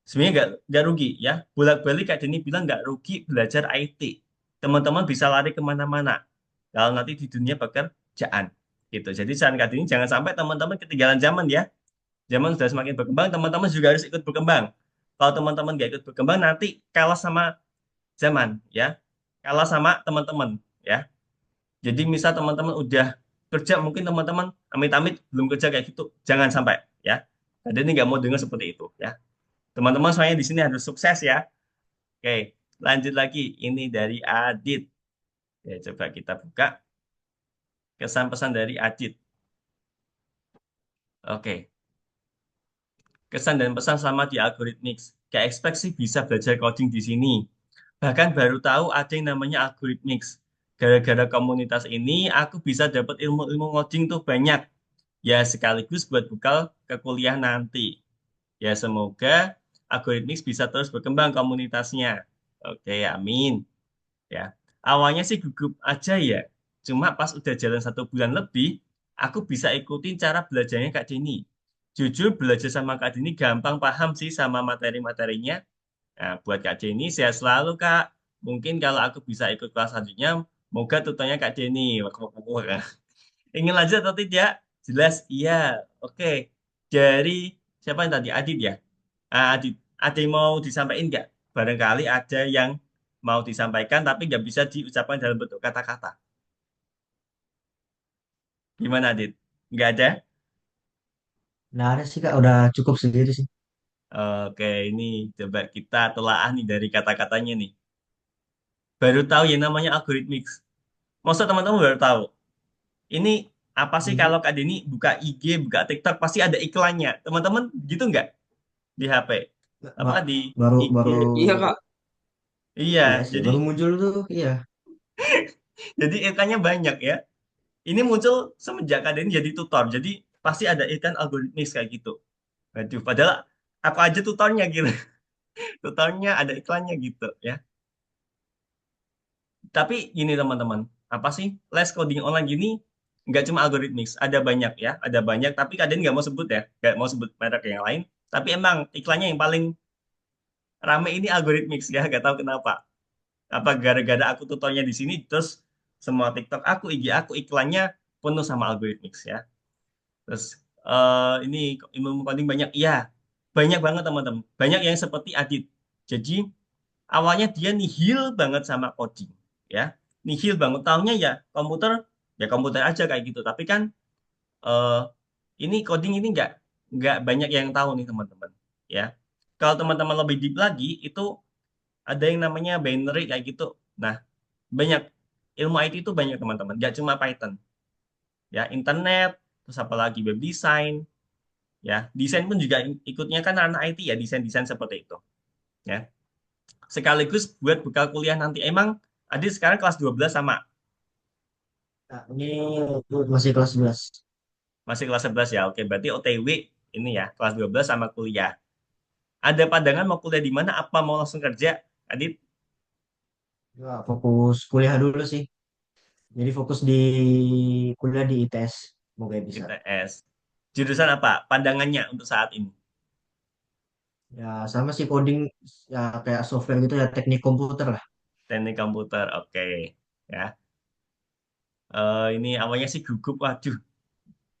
sebenarnya nggak rugi ya, bolak-balik kayak Denny bilang nggak rugi belajar IT. Teman-teman bisa lari kemana-mana kalau nanti di dunia pekerjaan gitu. Jadi saran Kak Denny jangan sampai teman-teman ketinggalan zaman ya. Zaman sudah semakin berkembang, teman-teman juga harus ikut berkembang. Kalau teman-teman nggak ikut berkembang, nanti kalah sama zaman, ya. Kalah sama teman-teman, ya. Jadi misal teman-teman udah kerja, mungkin teman-teman amit-amit belum kerja kayak gitu. Jangan sampai, ya. Jadi ini nggak mau dengar seperti itu, ya. Teman-teman soalnya di sini harus sukses, ya. Oke, lanjut lagi. Ini dari Adit. Ya, coba kita buka kesan pesan dari Adit. Oke. Kesan dan pesan selama di Algorithmics. Kayak expect sih bisa belajar coding di sini. Bahkan baru tahu ada yang namanya Algorithmics. Gara-gara komunitas ini, aku bisa dapat ilmu-ilmu ngoding tuh banyak. Ya, sekaligus buat bekal ke kuliah nanti. Ya, semoga algoritmik bisa terus berkembang komunitasnya. Oke, amin. Ya, awalnya sih gugup aja ya. Cuma pas udah jalan 1 bulan lebih, aku bisa ikutin cara belajarnya Kak Dini. Jujur belajar sama Kak Dini gampang paham sih sama materi-materinya. Nah, buat Kak Deni, sehat selalu, Kak. Mungkin kalau aku bisa ikut kelas selanjutnya, moga tutornya Kak Deni. Wah, ingin lanjut atau tidak? Jelas, iya. Oke. Dari siapa yang tadi? Adit ya? Adit. Ada yang mau disampaikan nggak? Barangkali ada yang mau disampaikan, tapi nggak bisa diucapkan dalam bentuk kata-kata. Gimana, Adit? Nggak ada? Nggak ada sih Kak, udah cukup segitu sih. Oke, ini coba kita telaah nih dari kata-katanya nih. Baru tahu ya namanya algoritmik. Maksud teman-teman baru tahu. Ini apa sih Hmm, kalau Kak Deni buka IG, buka TikTok pasti ada iklannya. Teman-teman gitu nggak di HP? Apa Ba- di baru IG? baru Iya Kak. Iya, iya sih, jadi baru muncul tuh, iya. jadi iklannya banyak ya. Ini muncul semenjak Kak Deni jadi tutor. Jadi pasti ada iklan algoritmis kayak gitu. Waduh, padahal aku aja tutornya gitu. Tutornya ada iklannya gitu ya. Tapi gini teman-teman, apa sih les coding online gini nggak cuma algoritmik, ada banyak ya, ada banyak. Tapi kadang nggak mau sebut ya, nggak mau sebut merek yang lain. Tapi emang iklannya yang paling rame ini algoritmik ya, nggak tahu kenapa. Apa gara-gara aku tutornya di sini, terus semua TikTok aku, IG aku iklannya penuh sama algoritmik ya. Terus ini ilmu coding banyak, iya banyak banget teman-teman. Banyak yang seperti Adit. Jadi awalnya dia nihil banget sama coding ya, nihil banget taunya ya komputer aja kayak gitu, tapi kan eh, ini coding ini nggak banyak yang tahu nih teman-teman ya. Kalau teman-teman lebih deep lagi itu ada yang namanya binary kayak gitu. Nah, banyak ilmu IT itu banyak teman-teman, nggak cuma Python ya, internet, terus apalagi web design ya, desain pun juga ikutnya kan ranah IT ya, desain-desain seperti itu ya, sekaligus buat bekal kuliah nanti. Emang Adit sekarang kelas 12 sama Nah, ini masih kelas 11. masih kelas 11 ya. Oke, berarti OTW ini ya, kelas 12 sama kuliah. Ada pandangan mau kuliah di mana? Apa mau langsung kerja, Adit? Ya, fokus kuliah dulu sih. Jadi fokus di kuliah di ITS, semoga bisa. ITS. Jurusan apa? Pandangannya untuk saat ini. Ya sama sih coding, ya kayak software gitu ya, teknik komputer lah. Teknik komputer. Oke. Ya. Ini awalnya sih gugup. Waduh,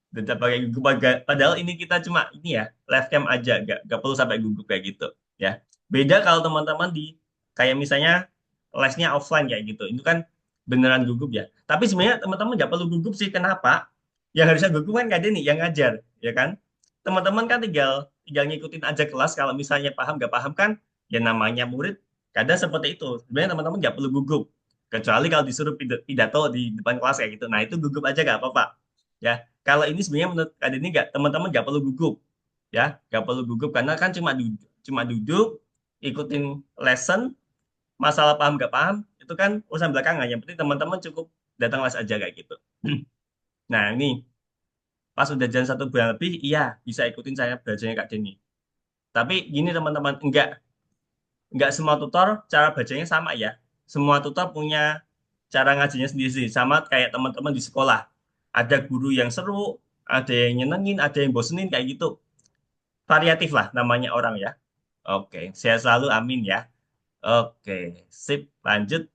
tetap pakai gugup. Padahal ini kita cuma ini ya, live cam aja. Gak perlu sampai gugup kayak gitu. Ya. Beda kalau teman-teman di kayak misalnya lesnya offline kayak gitu. Itu kan beneran gugup ya. Tapi sebenarnya teman-teman nggak perlu gugup sih. Kenapa? Yang harusnya gugup kan nggak ada nih yang ngajar, ya kan? Teman-teman kan tinggal tinggal ngikutin aja kelas. Kalau misalnya paham nggak paham kan, ya namanya murid kadang seperti itu. Sebenarnya teman-teman nggak perlu gugup. Kecuali kalau disuruh pidato di depan kelas kayak gitu. Nah itu gugup aja nggak apa-apa. Ya, kalau ini sebenarnya menurut kalian ini nggak, teman-teman nggak perlu gugup. Ya, nggak perlu gugup karena kan cuma duduk ikutin lesson, masalah paham nggak paham itu kan urusan belakangan. Yang penting teman-teman cukup datang les aja kayak gitu. Nah ini pas udah jalan 1 bulan lebih, iya bisa ikutin saya belajarnya Kak Denny. Tapi gini teman-teman, nggak semua tutor cara bacanya sama ya. Semua tutor punya cara ngajinya sendiri, sama kayak teman-teman di sekolah. Ada guru yang seru, ada yang nyenengin, ada yang bosenin kayak gitu. Variatif lah namanya orang ya. Oke, sehat selalu, amin ya. Oke, sip, lanjut.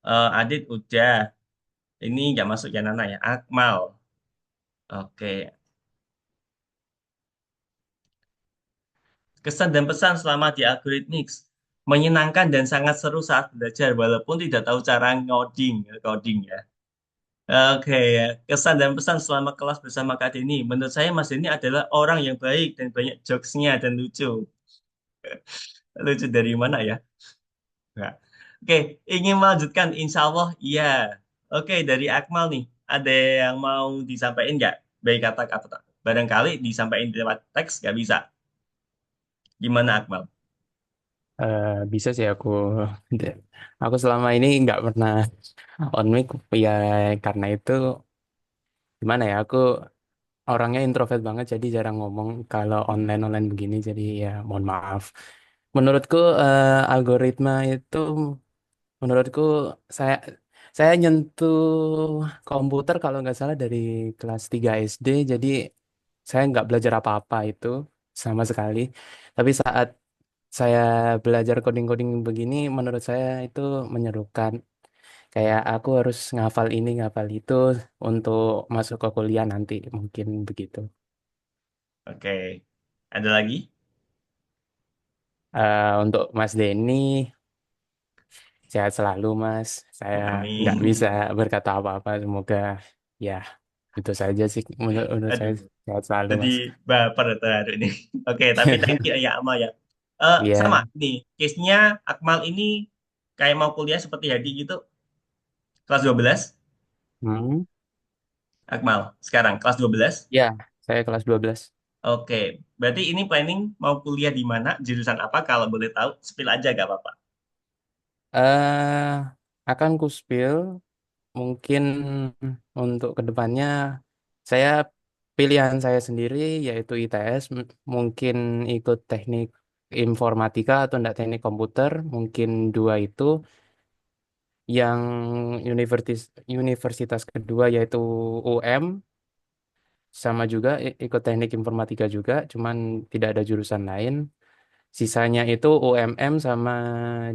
Adit udah. Ini nggak masuk ya Nana ya. Akmal. Oke. Kesan dan pesan selama di Algorithmics. Menyenangkan dan sangat seru saat belajar walaupun tidak tahu cara coding ya. Oke, ya. Kesan dan pesan selama kelas bersama Kak Denny. Menurut saya Mas Denny adalah orang yang baik dan banyak jokesnya dan lucu. Lucu dari mana ya? Nggak. Oke, ingin melanjutkan? Insya Allah, iya. Oke, dari Akmal nih, ada yang mau disampaikan nggak? Baik kata-kata. Barangkali disampaikan lewat teks nggak bisa. Gimana Akmal? Bisa sih aku selama ini nggak pernah on mic ya, karena itu gimana ya, aku orangnya introvert banget, jadi jarang ngomong kalau online-online begini. Jadi ya mohon maaf. Menurutku algoritma itu, menurutku saya saya nyentuh komputer kalau nggak salah dari kelas 3 SD. Jadi saya nggak belajar apa-apa itu sama sekali. Tapi saat saya belajar coding-coding begini, menurut saya itu menyerukan. Kayak aku harus ngafal ini, ngafal itu untuk masuk ke kuliah nanti, mungkin begitu. Oke. Ada lagi? Untuk Mas Denny, sehat selalu Mas. Saya nggak bisa Amin. berkata apa-apa. Semoga ya itu saja sih menurut saya, Aduh, sehat selalu jadi Mas. baper terharu ini. Oke, tapi thank you ya Amal ya. Sama Iya. nih, case-nya Akmal ini kayak mau kuliah seperti Hadi gitu, kelas 12. Hmm. Akmal, sekarang kelas 12. Ya, saya kelas 12. Oke, berarti ini planning mau kuliah di mana, jurusan apa kalau boleh tahu, spill aja gak apa-apa. eh Akan ku spill mungkin untuk kedepannya, saya pilihan saya sendiri yaitu ITS, mungkin ikut teknik informatika atau enggak teknik komputer, mungkin dua itu. Yang universitas kedua yaitu UM, sama juga ikut teknik informatika juga, cuman tidak ada jurusan lain. Sisanya itu UMM sama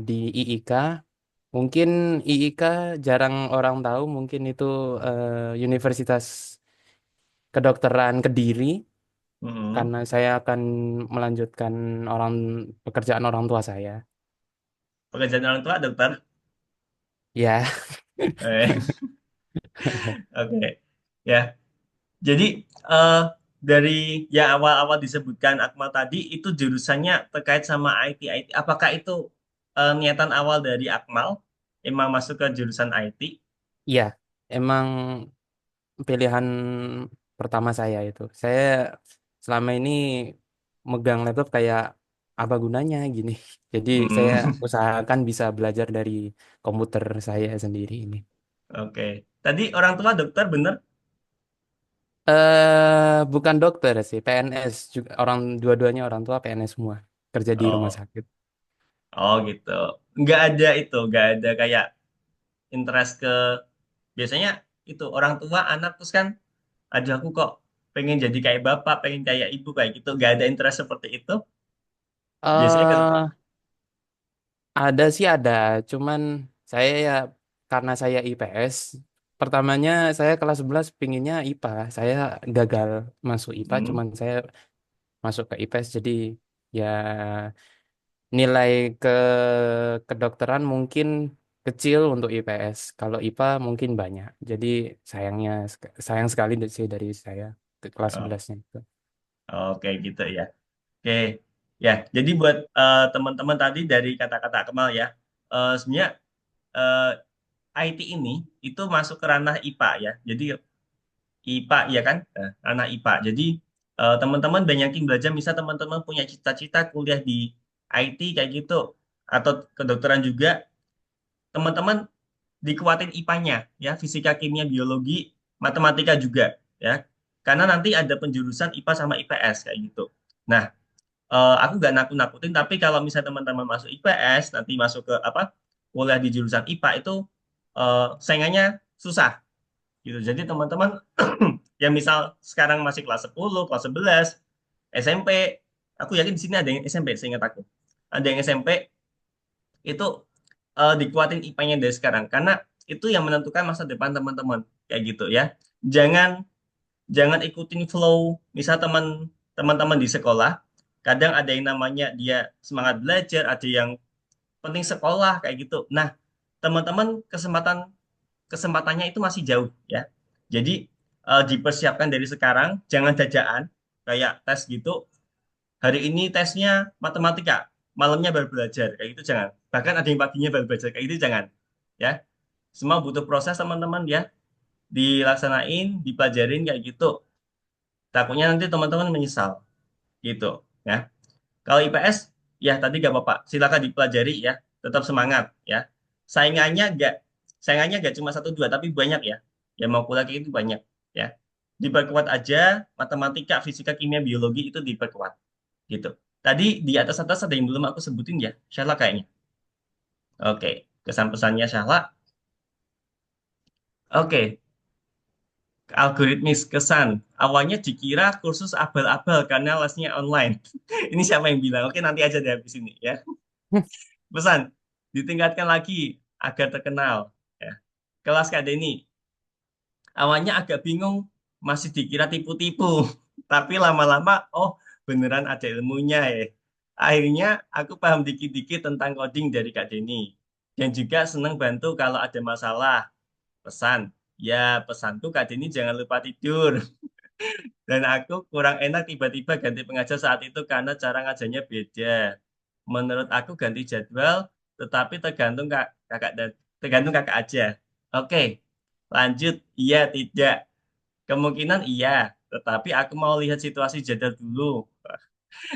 di IIK. Mungkin IIK jarang orang tahu, mungkin itu Universitas Kedokteran Kediri, Mm-mm. karena saya akan melanjutkan orang pekerjaan orang tua saya. Pekerjaan orang tua dokter. Ya. Eh, Oke, ya. Jadi eh, dari yang awal-awal disebutkan Akmal tadi itu jurusannya terkait sama IT. IT. Apakah itu niatan awal dari Akmal emang masuk ke jurusan IT? Iya, emang pilihan pertama saya itu. Saya selama ini megang laptop kayak apa gunanya gini. Jadi saya Mm-mm. usahakan bisa belajar dari komputer saya sendiri ini. Oke. Tadi orang tua dokter bener? Bukan dokter sih, PNS juga, orang dua-duanya orang tua PNS semua, kerja di rumah Oh, sakit. oh gitu. Nggak ada kayak interest ke biasanya itu orang tua anak terus kan, aduh aku kok pengen jadi kayak bapak, pengen kayak ibu kayak gitu. Nggak ada interest seperti itu. Biasanya ke eh ada sih ada, cuman saya ya karena saya IPS, pertamanya saya kelas 11 pinginnya IPA, saya gagal masuk IPA, Hmm, cuman saya masuk ke IPS, jadi ya nilai ke kedokteran mungkin kecil untuk IPS, kalau IPA mungkin banyak, jadi sayang sekali sih dari saya ke kelas oh, 11-nya itu. oke gitu ya. Oke, ya. Jadi buat teman-teman tadi dari kata-kata Kemal ya, sebenarnya eh, IT ini itu masuk ke ranah IPA ya. Jadi IPA ya kan, ranah IPA. Jadi teman-teman banyakin belajar. Misal teman-teman punya cita-cita kuliah di IT kayak gitu, atau kedokteran juga, teman-teman dikuatin IPA-nya ya, fisika, kimia, biologi, matematika juga ya. Karena nanti ada penjurusan IPA sama IPS kayak gitu. Nah, aku nggak nakut-nakutin, tapi kalau misalnya teman-teman masuk IPS, nanti masuk ke apa, kuliah di jurusan IPA itu saingannya susah gitu. Jadi teman-teman yang misal sekarang masih kelas 10, kelas 11, SMP, aku yakin di sini ada yang SMP, seingat aku. Ada yang SMP itu dikuatin IPA-nya dari sekarang karena itu yang menentukan masa depan teman-teman kayak gitu ya. Jangan jangan ikutin flow. Misal teman-teman di sekolah, kadang ada yang namanya dia semangat belajar, ada yang penting sekolah kayak gitu. Nah, teman-teman kesempatannya itu masih jauh ya. Jadi dipersiapkan dari sekarang, jangan dajaan kayak tes gitu. Hari ini tesnya matematika, malamnya baru belajar kayak gitu jangan. Bahkan ada yang paginya baru belajar kayak gitu jangan. Ya, semua butuh proses teman-teman ya, dilaksanain, dipelajarin kayak gitu. Takutnya nanti teman-teman menyesal gitu ya. Kalau IPS ya tadi gak apa-apa, silakan dipelajari ya, tetap semangat ya. Saingannya gak saingannya gak cuma satu dua tapi banyak ya. Yang mau kuliah kayak itu banyak ya. diperkuat aja, matematika, fisika, kimia, biologi itu diperkuat gitu. Tadi di atas ada yang belum aku sebutin ya, Syahla kayaknya. Oke, kesan pesannya Syahla. Oke, algoritmis kesan. Awalnya dikira kursus abal-abal karena lesnya online. Ini siapa yang bilang? Oke, nanti aja deh habis ini ya. Pesan, ditingkatkan lagi agar terkenal. Ya. Kelas Kak Denny, awalnya agak bingung, masih dikira tipu-tipu. Tapi lama-lama, oh beneran ada ilmunya ya. Akhirnya aku paham dikit-dikit tentang coding dari Kak Denny. Dan juga senang bantu kalau ada masalah. Pesan, ya pesanku Kak Denny jangan lupa tidur. Dan aku kurang enak tiba-tiba ganti pengajar saat itu karena cara ngajarnya beda. Menurut aku ganti jadwal, tetapi tergantung kakak aja. Oke, lanjut. Iya, tidak. Kemungkinan iya, tetapi aku mau lihat situasi jadwal dulu.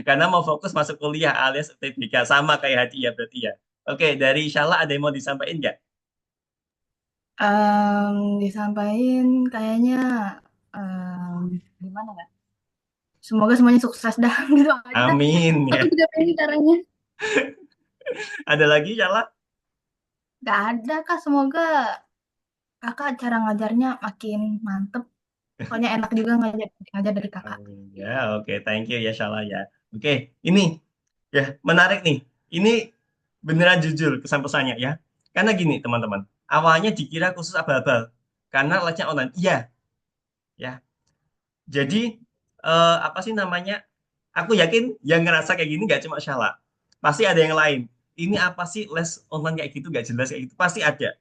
Karena mau fokus masuk kuliah alias UTBK. Sama kayak Hadi ya berarti ya. Oke, dari Shala ada yang mau disampaikan nggak? Disampaikan kayaknya em, gimana ya? Semoga semuanya sukses dah gitu aja. Amin Aku ya. juga pengen caranya. Ada lagi Shala? Gak ada kak, semoga kakak cara ngajarnya makin mantep. Soalnya enak juga ngajar ngajar dari kakak. Amin. Ya, oke, thank you ya Shala ya. Oke, ini ya menarik nih. Ini beneran jujur kesan pesannya ya. Karena gini teman-teman, awalnya dikira khusus abal-abal karena lesnya online. Iya, ya. Jadi apa sih namanya? Aku yakin yang ngerasa kayak gini gak cuma Shala. Pasti ada yang lain. Ini apa sih les online kayak gitu gak jelas kayak gitu? Pasti ada,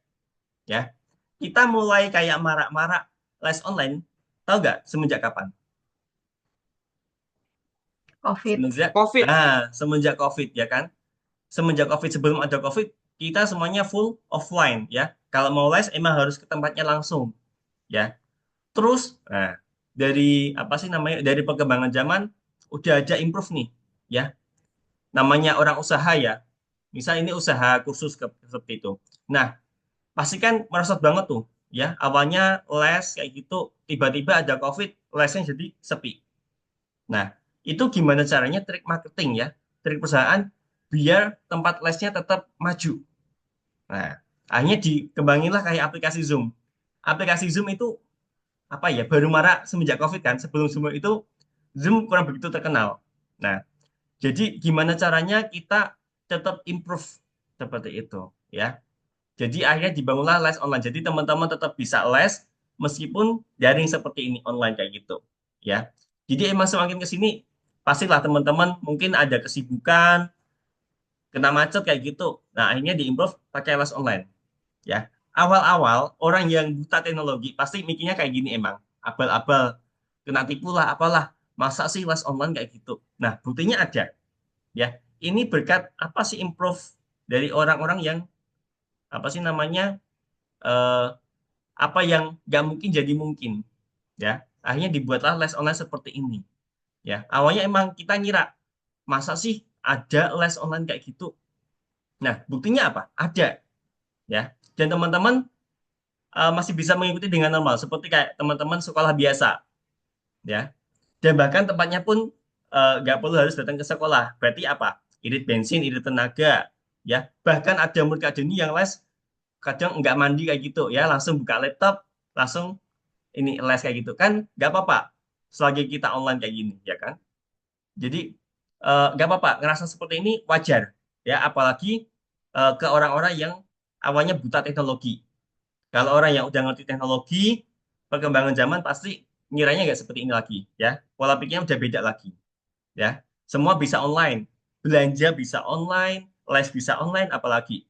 ya. Kita mulai kayak marak-marak les online. Tahu gak semenjak kapan? COVID. Semenjak COVID. semenjak COVID ya kan? Semenjak COVID sebelum ada COVID, kita semuanya full offline ya. Kalau mau les emang harus ke tempatnya langsung ya. Terus dari apa sih namanya? Dari perkembangan zaman udah ada improve nih ya. Namanya orang usaha ya. Misal ini usaha kursus seperti itu. Nah, pasti kan merosot banget tuh ya. Awalnya les kayak gitu, tiba-tiba ada COVID, lesnya jadi sepi. Nah, itu gimana caranya trik marketing ya, trik perusahaan biar tempat lesnya tetap maju. Nah, akhirnya dikembanginlah kayak aplikasi Zoom. Aplikasi Zoom itu apa ya, baru marak semenjak COVID kan. Sebelum Zoom itu Zoom kurang begitu terkenal. Nah, jadi gimana caranya kita tetap improve seperti itu ya. Jadi akhirnya dibangunlah les online. Jadi teman-teman tetap bisa les meskipun daring seperti ini online kayak gitu ya. Jadi emang semakin ke sini pastilah teman-teman mungkin ada kesibukan, kena macet kayak gitu. Nah, akhirnya diimprove pakai les online ya. Awal-awal orang yang buta teknologi pasti mikirnya kayak gini emang. Abal-abal, kena tipu lah apalah. Masa sih les online kayak gitu. Nah, buktinya ada ya. Ini berkat apa sih improve dari orang-orang yang apa sih namanya eh, apa yang nggak mungkin jadi mungkin ya akhirnya dibuatlah les online seperti ini ya awalnya emang kita ngira masa sih ada les online kayak gitu. Nah buktinya apa ada ya dan teman-teman masih bisa mengikuti dengan normal seperti kayak teman-teman sekolah biasa ya dan bahkan tempatnya pun nggak perlu harus datang ke sekolah berarti apa irit bensin irit tenaga ya bahkan ada murid akademi yang les kadang nggak mandi kayak gitu ya langsung buka laptop langsung ini les kayak gitu kan nggak apa-apa selagi kita online kayak gini ya kan jadi nggak apa-apa ngerasa seperti ini wajar ya apalagi ke orang-orang yang awalnya buta teknologi kalau orang yang udah ngerti teknologi perkembangan zaman pasti ngiranya nggak seperti ini lagi ya pola pikirnya udah beda lagi ya semua bisa online belanja bisa online les bisa online apalagi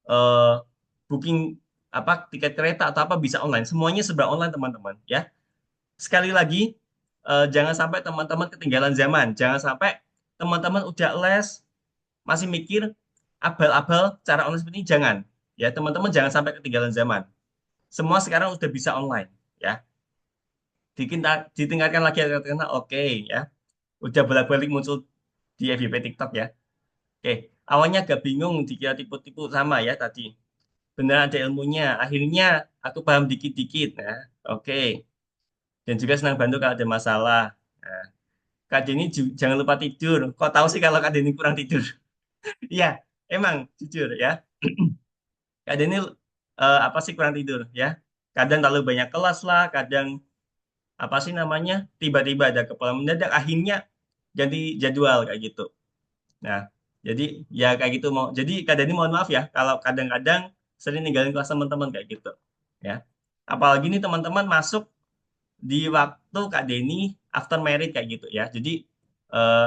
eh, booking apa tiket kereta atau apa bisa online. Semuanya serba online teman-teman ya. Sekali lagi jangan sampai teman-teman ketinggalan zaman. Jangan sampai teman-teman udah les masih mikir abal-abal cara online seperti ini jangan. Ya, teman-teman jangan sampai ketinggalan zaman. Semua sekarang udah bisa online ya. Ditingkatkan lagi karena oke ya. Udah bolak-balik muncul di FYP TikTok ya. Oke, awalnya agak bingung dikira tipu-tipu sama ya tadi. Benar ada ilmunya. Akhirnya aku paham dikit-dikit. Nah, oke. dan juga senang bantu kalau ada masalah. Nah, Kak Denny jangan lupa tidur. Kok tahu sih kalau Kak Denny kurang tidur? Iya, emang jujur ya. Kak Denny apa sih kurang tidur ya? Kadang terlalu banyak kelas lah, kadang apa sih namanya? Tiba-tiba ada kepala mendadak, akhirnya ganti jadwal kayak gitu. Nah, jadi ya kayak gitu mau. Jadi Kak Denny mohon maaf ya kalau kadang-kadang sering ninggalin kelas teman-teman kayak gitu. Ya. Apalagi nih teman-teman masuk di waktu Kak Denny after married kayak gitu ya. Jadi eh,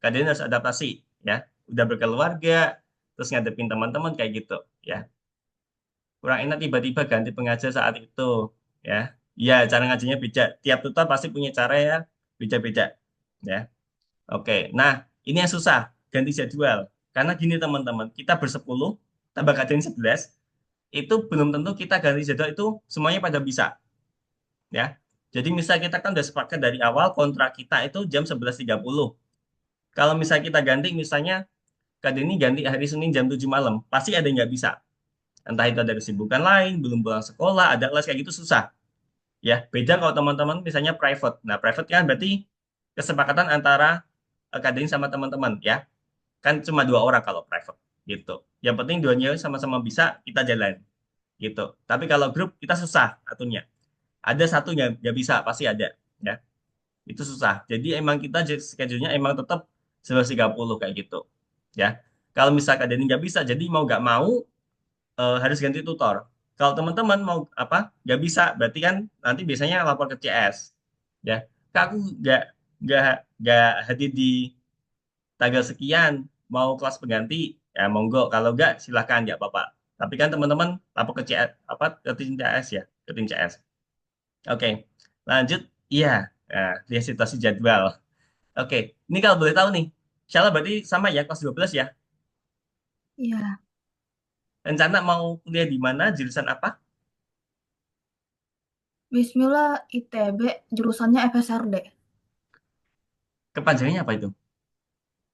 Kak Denny harus adaptasi ya. Udah berkeluarga, terus ngadepin teman-teman kayak gitu ya. Kurang enak tiba-tiba ganti pengajar saat itu ya. Ya, cara ngajarnya beda. Tiap tutor pasti punya cara ya beda-beda ya. Oke, nah ini yang susah, ganti jadwal. Karena gini teman-teman, kita bersepuluh, tambah Kak Denny 11, itu belum tentu kita ganti jadwal itu semuanya pada bisa ya. Jadi misal kita kan udah sepakat dari awal kontrak kita itu jam 11.30. Kalau misal kita ganti misalnya Kak Denny ganti hari Senin jam 7 malam, pasti ada yang nggak bisa. Entah itu ada kesibukan lain, belum pulang sekolah, ada les kayak gitu susah. Ya, beda kalau teman-teman misalnya private. Nah, private kan berarti kesepakatan antara Kak Denny sama teman-teman ya. Kan cuma dua orang kalau private gitu. Yang penting dua-duanya sama-sama bisa, kita jalan gitu. Tapi kalau grup kita susah aturnya. Ada satu yang nggak bisa, pasti ada ya. Itu susah. Jadi emang kita schedule-nya emang tetap 11.30 kayak gitu. Ya. Kalau misalkan Denny nggak bisa, jadi mau nggak mau harus ganti tutor. Kalau teman-teman mau apa nggak bisa, berarti kan nanti biasanya lapor ke CS. Ya, Kak, aku nggak nggak hadir di tanggal sekian, mau kelas pengganti, ya monggo. Kalau nggak silahkan nggak apa-apa. Tapi kan teman-teman lapor ke CS apa ke tim CS ya, ke tim CS. Oke, lanjut. Iya, nah, lihat situasi jadwal. Oke, ini kalau boleh tahu nih, Syala berarti sama ya kelas 12 ya. Iya, Rencana mau kuliah di mana, jurusan apa? Bismillah ITB jurusannya FSRD, Kepanjangannya apa itu?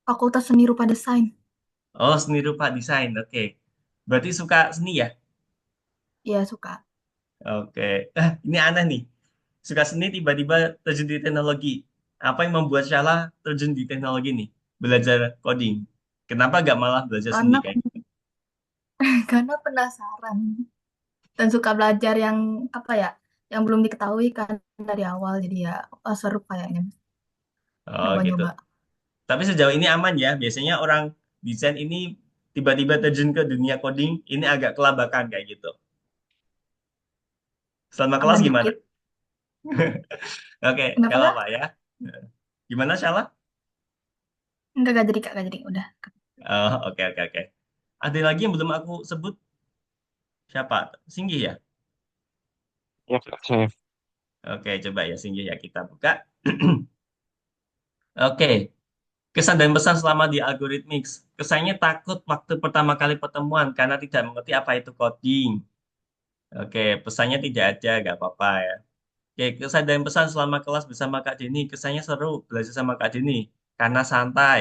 Fakultas Seni Rupa Desain. Oh, seni rupa desain. Oke. Berarti suka seni ya? Iya, suka. Oke. Ini aneh nih. Suka seni tiba-tiba terjun di teknologi. Apa yang membuat Syala terjun di teknologi nih? Belajar coding. Kenapa gak malah belajar seni Karena kayak gitu? karena penasaran dan suka belajar yang apa ya, yang belum diketahui kan dari awal, jadi ya seru kayaknya Oh, gitu. nyoba-nyoba. Tapi sejauh ini aman ya. Biasanya orang desain ini tiba-tiba terjun ke dunia coding, ini agak kelabakan kayak gitu. Selama kelas Agak gimana? dikit. Oke, Kenapa gak kak? apa-apa ya. Gimana Syala? Enggak, gak jadi kak, gak jadi. Udah. Oh, oke, oke, oke. Ada lagi yang belum aku sebut? Siapa? Singgi ya? Ya, Kak, saya. Oke, coba ya Singgi ya kita buka. Oke, kesan dan pesan selama di Algorithmics. Kesannya takut waktu pertama kali pertemuan karena tidak mengerti apa itu coding. Oke, pesannya tidak ada, nggak apa-apa ya. Oke, kesan dan pesan selama kelas bersama Kak Deni. Kesannya seru belajar sama Kak Deni karena santai.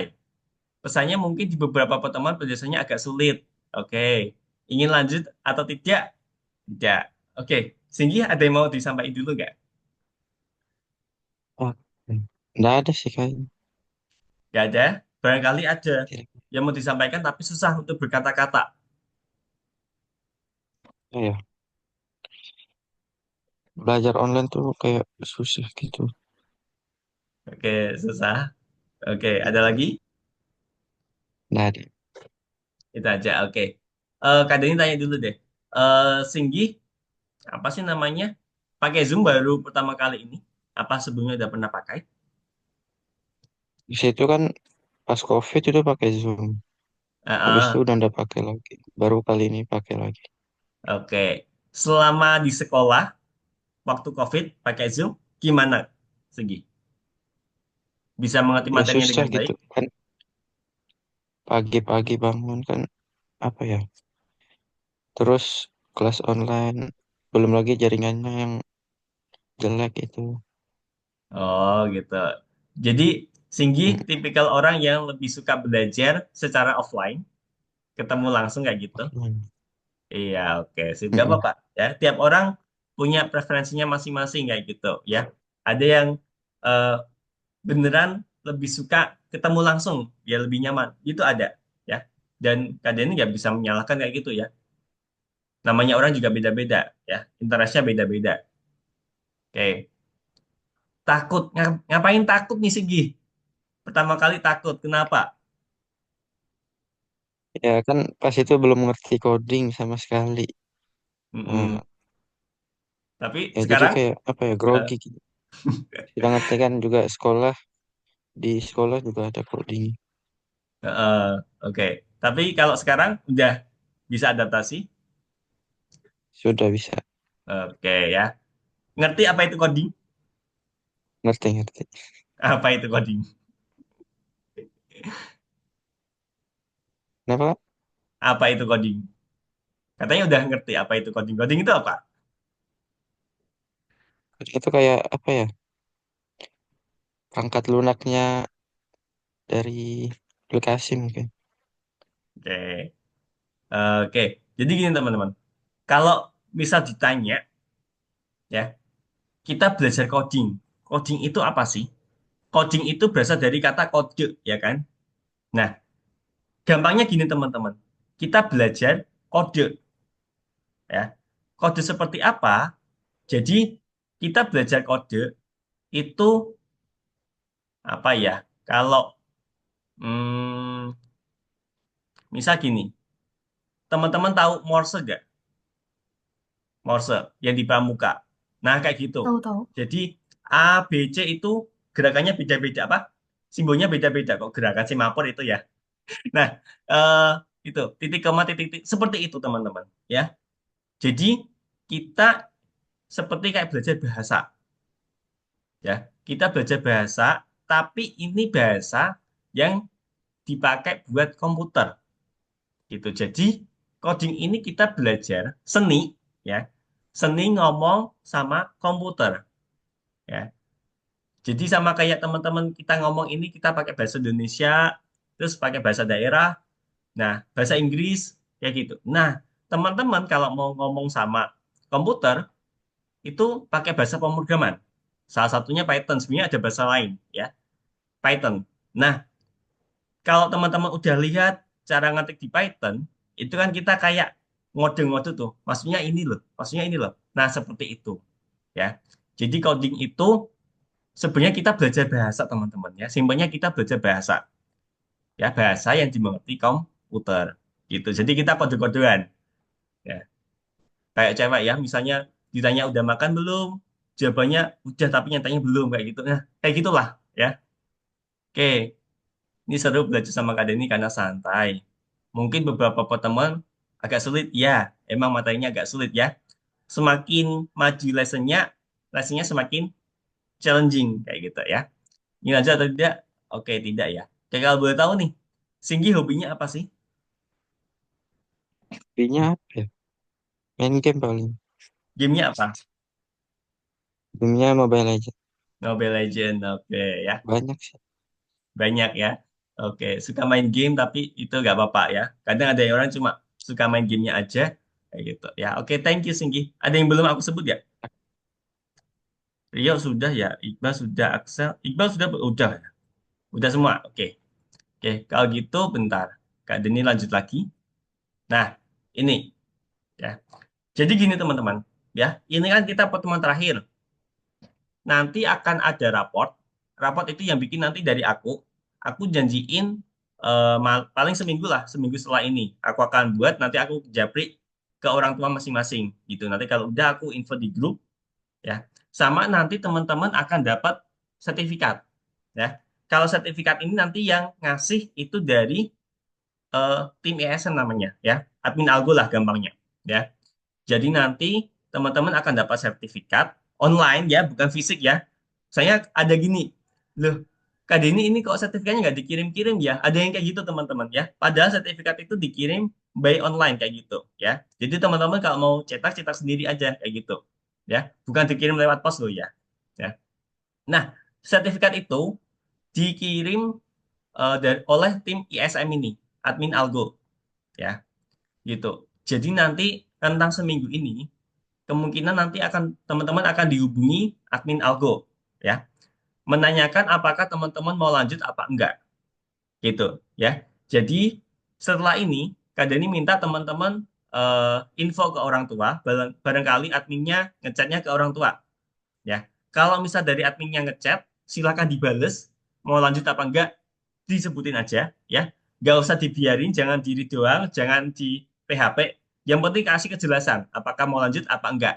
Pesannya mungkin di beberapa pertemuan penjelasannya agak sulit. Oke, ingin lanjut atau tidak? Tidak. Oke, Singgi ada yang mau disampaikan dulu nggak? Oh, nggak ada sih kayaknya. Nggak ada? Barangkali ada Tidak. yang mau disampaikan tapi susah untuk berkata-kata. Oh, ya, belajar online tuh kayak susah gitu. Oke, susah. Oke, ada lagi? Nggak ada. Itu aja. Oke. Kak Denny tanya dulu deh. Singgi, apa sih namanya? Pakai Zoom baru pertama kali ini? Apa sebelumnya udah pernah pakai? Di situ kan pas COVID itu pakai Zoom. Habis itu Ah, udah nggak pakai lagi. Baru kali ini pakai lagi. oke. Selama di sekolah, waktu COVID, pakai Zoom, gimana, Singgi? Bisa mengerti Ya materinya susah dengan baik? gitu kan. Pagi-pagi bangun kan apa ya. Terus kelas online. Belum lagi jaringannya yang jelek itu. Oh, gitu. Jadi, Singgi Hmm, tipikal orang yang lebih suka belajar secara offline, ketemu langsung kayak gitu. offline. Iya, oke. Sih, nggak Mm-mm. apa-apa. Ya, tiap orang punya preferensinya masing-masing kayak gitu. Ya, Ada yang eh, beneran lebih suka ketemu langsung, ya lebih nyaman. Itu ada, ya. Dan kadang ini nggak bisa menyalahkan kayak gitu ya. Namanya orang juga beda-beda, ya. Interestnya beda-beda. Oke. Takut. Ngapain takut nih, Sigi? Pertama kali takut. Kenapa? Ya kan pas itu belum ngerti coding sama sekali. Mm-mm. Nah, Tapi ya jadi sekarang, kayak apa ya eh, grogi gitu. Sedangkan kan juga di sekolah juga ada coding. oke. Tapi kalau sekarang udah bisa adaptasi, Sudah bisa oke ya. Ngerti apa itu coding? ngerti-ngerti. Apa itu coding? Kenapa? Kak? Apa itu coding? Katanya udah ngerti apa itu coding. Coding itu apa? Coding itu kayak apa ya? Perangkat lunaknya dari aplikasi mungkin. Oke. Oke. Jadi gini teman-teman. Kalau misal ditanya, ya, kita belajar coding. Coding itu apa sih? Coding itu berasal dari kata kode, ya kan? Nah, gampangnya gini teman-teman. Kita belajar kode, ya. Kode seperti apa? Jadi, kita belajar kode itu apa ya? Kalau misal gini, teman-teman tahu Morse gak? Morse yang di pramuka. Nah, kayak gitu. Tahu-tahu. Jadi A, B, C itu gerakannya beda-beda apa? Simbolnya beda-beda kok gerakan semafor itu ya. Nah, eh, itu titik koma titik, titik seperti itu teman-teman ya. Jadi kita seperti kayak belajar bahasa ya. Kita belajar bahasa, tapi ini bahasa yang dipakai buat komputer gitu. Jadi coding ini kita belajar seni ya. Seni ngomong sama komputer ya. Jadi sama kayak teman-teman kita ngomong ini kita pakai bahasa Indonesia, terus pakai bahasa daerah, nah bahasa Inggris kayak gitu. Nah, teman-teman kalau mau ngomong sama komputer itu pakai bahasa pemrograman. Salah satunya Python, sebenarnya ada bahasa lain ya, Python. Nah, kalau teman-teman udah lihat cara ngetik di Python, itu kan kita kayak ngode-ngode tuh. Maksudnya ini loh, maksudnya ini loh. Nah, seperti itu ya. Jadi coding itu sebenarnya kita belajar bahasa teman-teman ya. Simpelnya kita belajar bahasa ya, bahasa yang dimengerti komputer gitu. Jadi kita kode-kodean ya. Kayak cewek ya, misalnya ditanya udah makan belum? Jawabannya udah tapi nyatanya belum kayak gitu. Nah, kayak gitulah ya. Oke, ini seru belajar sama Kak Denny karena santai. Mungkin beberapa pertemuan agak sulit ya, emang materinya agak sulit ya. Semakin maju lessonnya semakin challenging kayak gitu ya. Ini aja atau tidak? Oke, tidak ya. Kayak kalau boleh tahu nih, Singgi hobinya apa sih? Hobinya apa ya? Main game paling. Gamenya apa? Gamenya Mobile Legends. Mobile Legend, oke ya. Banyak sih. Banyak ya. Oke, suka main game tapi itu nggak apa-apa ya. Kadang ada yang orang cuma suka main gamenya aja. Kayak gitu ya. Oke, thank you Singgi. Ada yang belum aku sebut ya? Rio sudah ya, Iqbal sudah, Axel. Iqbal sudah, udah. Udah semua. Oke. Oke, kalau gitu bentar. Kak Deni lanjut lagi. Nah, ini ya. Jadi gini teman-teman, ya. Ini kan kita pertemuan terakhir. Nanti akan ada raport. Raport itu yang bikin nanti dari aku. Aku janjiin paling seminggu lah, seminggu setelah ini. Aku akan buat, nanti aku japri ke orang tua masing-masing gitu. Nanti kalau udah aku info di grup ya. Sama nanti teman-teman akan dapat sertifikat ya. Kalau sertifikat ini nanti yang ngasih itu dari tim ESN namanya ya. Admin Algo lah gampangnya ya. Jadi nanti teman-teman akan dapat sertifikat online ya, bukan fisik ya. Saya ada gini, loh, Kak Denny ini kok sertifikatnya nggak dikirim-kirim ya? Ada yang kayak gitu teman-teman ya. Padahal sertifikat itu dikirim by online kayak gitu ya. Jadi teman-teman kalau mau cetak, cetak sendiri aja kayak gitu ya. Bukan dikirim lewat pos loh ya. Ya. Nah, sertifikat itu dikirim oleh tim ISM ini, admin Algo ya, gitu. Jadi nanti tentang seminggu ini kemungkinan nanti akan teman-teman akan dihubungi admin Algo ya. Menanyakan apakah teman-teman mau lanjut apa enggak, gitu ya. Jadi setelah ini Kak Deni minta teman-teman info ke orang tua, barangkali adminnya ngechatnya ke orang tua, ya. Kalau misal dari adminnya ngechat, silakan dibales, mau lanjut apa enggak, disebutin aja, ya. Nggak usah dibiarin, jangan diri doang, jangan di PHP. Yang penting kasih kejelasan, apakah mau lanjut apa enggak.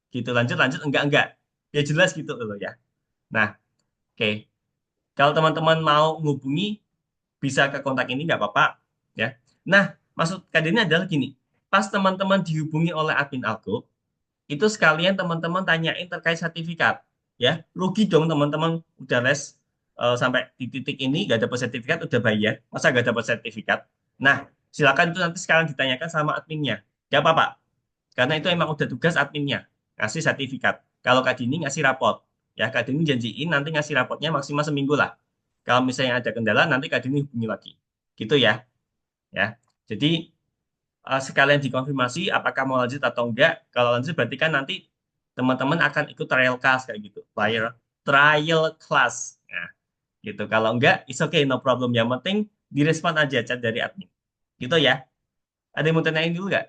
Gitu, lanjut, lanjut, enggak. Ya jelas gitu loh ya. Nah, oke. Kalau teman-teman mau menghubungi, bisa ke kontak ini, nggak apa-apa, ya. Nah, maksud Kak Denny adalah gini, pas teman-teman dihubungi oleh admin Algo, itu sekalian teman-teman tanyain terkait sertifikat, ya. Rugi dong teman-teman udah les sampai di titik ini nggak dapat sertifikat, udah bayar, masa nggak dapat sertifikat. Nah, silakan itu nanti sekarang ditanyakan sama adminnya, nggak apa-apa, karena itu emang udah tugas adminnya ngasih sertifikat. Kalau Kak Dini ngasih raport, ya Kak Dini janjiin nanti ngasih raportnya maksimal seminggu lah. Kalau misalnya ada kendala nanti Kak Dini hubungi lagi, gitu ya. Ya, jadi sekalian dikonfirmasi apakah mau lanjut atau enggak. Kalau lanjut berarti kan nanti teman-teman akan ikut trial class kayak gitu, trial class. Nah, gitu. Kalau enggak, it's okay, no problem. Yang penting direspon aja chat dari admin. Gitu ya. Ada yang mau tanyain dulu nggak?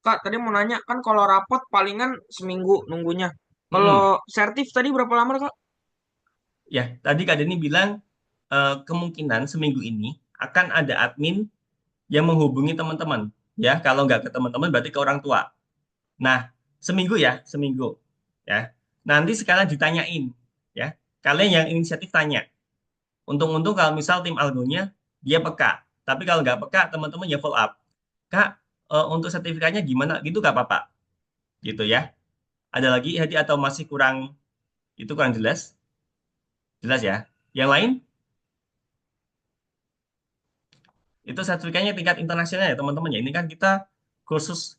Kak, tadi mau nanya, kan kalau rapot palingan seminggu nunggunya. Kalau Hmm. sertif tadi berapa lama, Kak? Ya, tadi Kak Denny bilang kemungkinan seminggu ini akan ada admin yang menghubungi teman-teman. Ya, kalau nggak ke teman-teman berarti ke orang tua. Nah, seminggu ya, seminggu. Ya, nanti sekalian ditanyain. Ya, kalian yang inisiatif tanya. Untung-untung kalau misal tim algonya dia peka. Tapi kalau nggak peka, teman-teman ya follow up. Kak, untuk sertifikatnya gimana? Gitu nggak apa-apa. Gitu ya. Ada lagi Hadi atau masih kurang itu kurang jelas? Jelas ya. Yang lain? Itu sertifikatnya tingkat internasional ya teman-teman ya. Ini kan kita kursus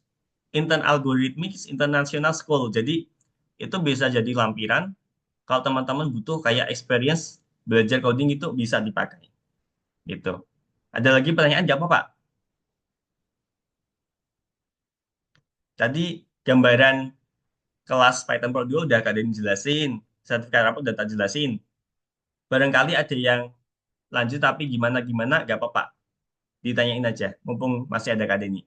Intern Algorithmics International School. Jadi itu bisa jadi lampiran kalau teman-teman butuh kayak experience belajar coding itu bisa dipakai. Gitu. Ada lagi pertanyaan nggak apa-apa? Tadi gambaran kelas Python Pro 2 udah kalian jelasin, sertifikat rapor udah tak jelasin. Barangkali ada yang lanjut tapi gimana-gimana nggak apa-apa. Ditanyain aja, mumpung masih ada Kak Denny.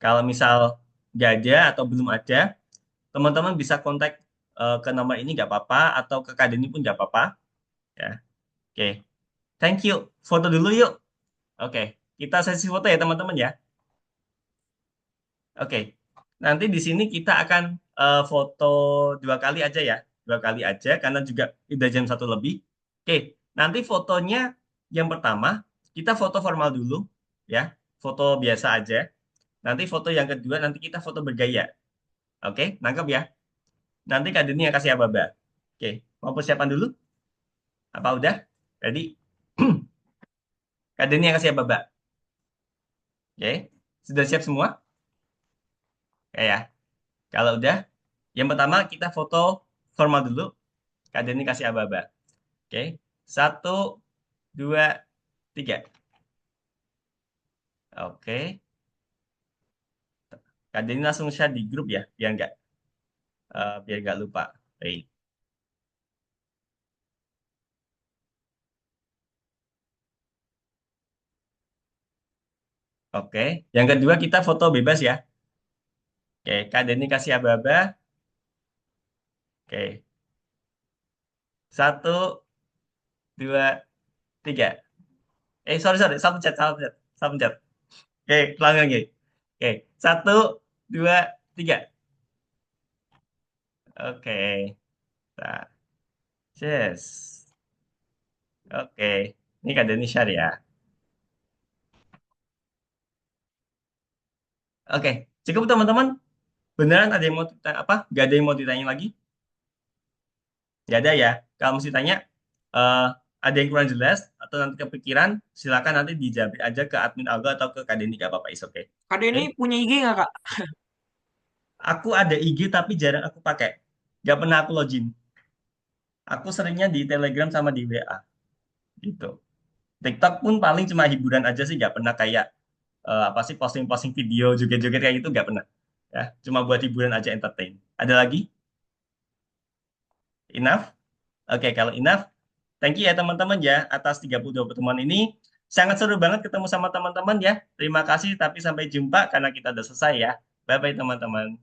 Kalau misal nggak ada atau belum ada, teman-teman bisa kontak ke nomor ini nggak apa-apa atau ke Kak Denny pun nggak apa-apa. Ya, oke. Thank you. Foto dulu yuk. Oke, kita sesi foto ya teman-teman ya. Oke, nanti di sini kita akan foto 2 kali aja ya, 2 kali aja karena juga udah jam 1 lebih. Oke, nanti fotonya yang pertama kita foto formal dulu ya, foto biasa aja. Nanti foto yang kedua nanti kita foto bergaya. Oke, nangkep ya. Nanti Kak Deni yang kasih aba-aba. Oke, mau persiapan dulu? Apa udah? Ready? Kak Deni yang kasih aba-aba. Oke, sudah siap semua? Oke ya. Kalau udah, yang pertama kita foto formal dulu. Kak Deni kasih aba-aba. Oke, 1, 2, 3. Oke, Kak Deni langsung share di grup ya, biar nggak lupa. Baik. Oke, yang kedua kita foto bebas ya. Oke, Kak Deni kasih aba-aba. Oke, 1, 2, 3. Sorry, sorry, salah pencet, salah pencet, salah pencet. Oke, ulangi lagi. Oke, 1, 2, 3. Oke, nah, yes. Oke, ini Kak Deni share ya. Oke, cukup teman-teman. Beneran ada yang mau ditanya apa? Gak ada yang mau ditanya lagi? Gak ada ya. Kalau mesti tanya, eh, ada yang kurang jelas atau nanti kepikiran, silakan nanti dijawab aja ke admin Algo atau ke Kak Deni, gak apa-apa, is oke. Kak Oke, Denny punya IG nggak, Kak? aku ada IG tapi jarang aku pakai. Gak pernah aku login. Aku seringnya di Telegram sama di WA gitu. TikTok pun paling cuma hiburan aja sih, gak pernah kayak apa sih posting-posting video joget-joget kayak gitu gak pernah. Ya, cuma buat hiburan aja entertain. Ada lagi? Enough? Oke, kalau enough, thank you ya teman-teman ya atas 32 pertemuan ini. Sangat seru banget ketemu sama teman-teman ya. Terima kasih, tapi sampai jumpa karena kita udah selesai ya. Bye-bye teman-teman.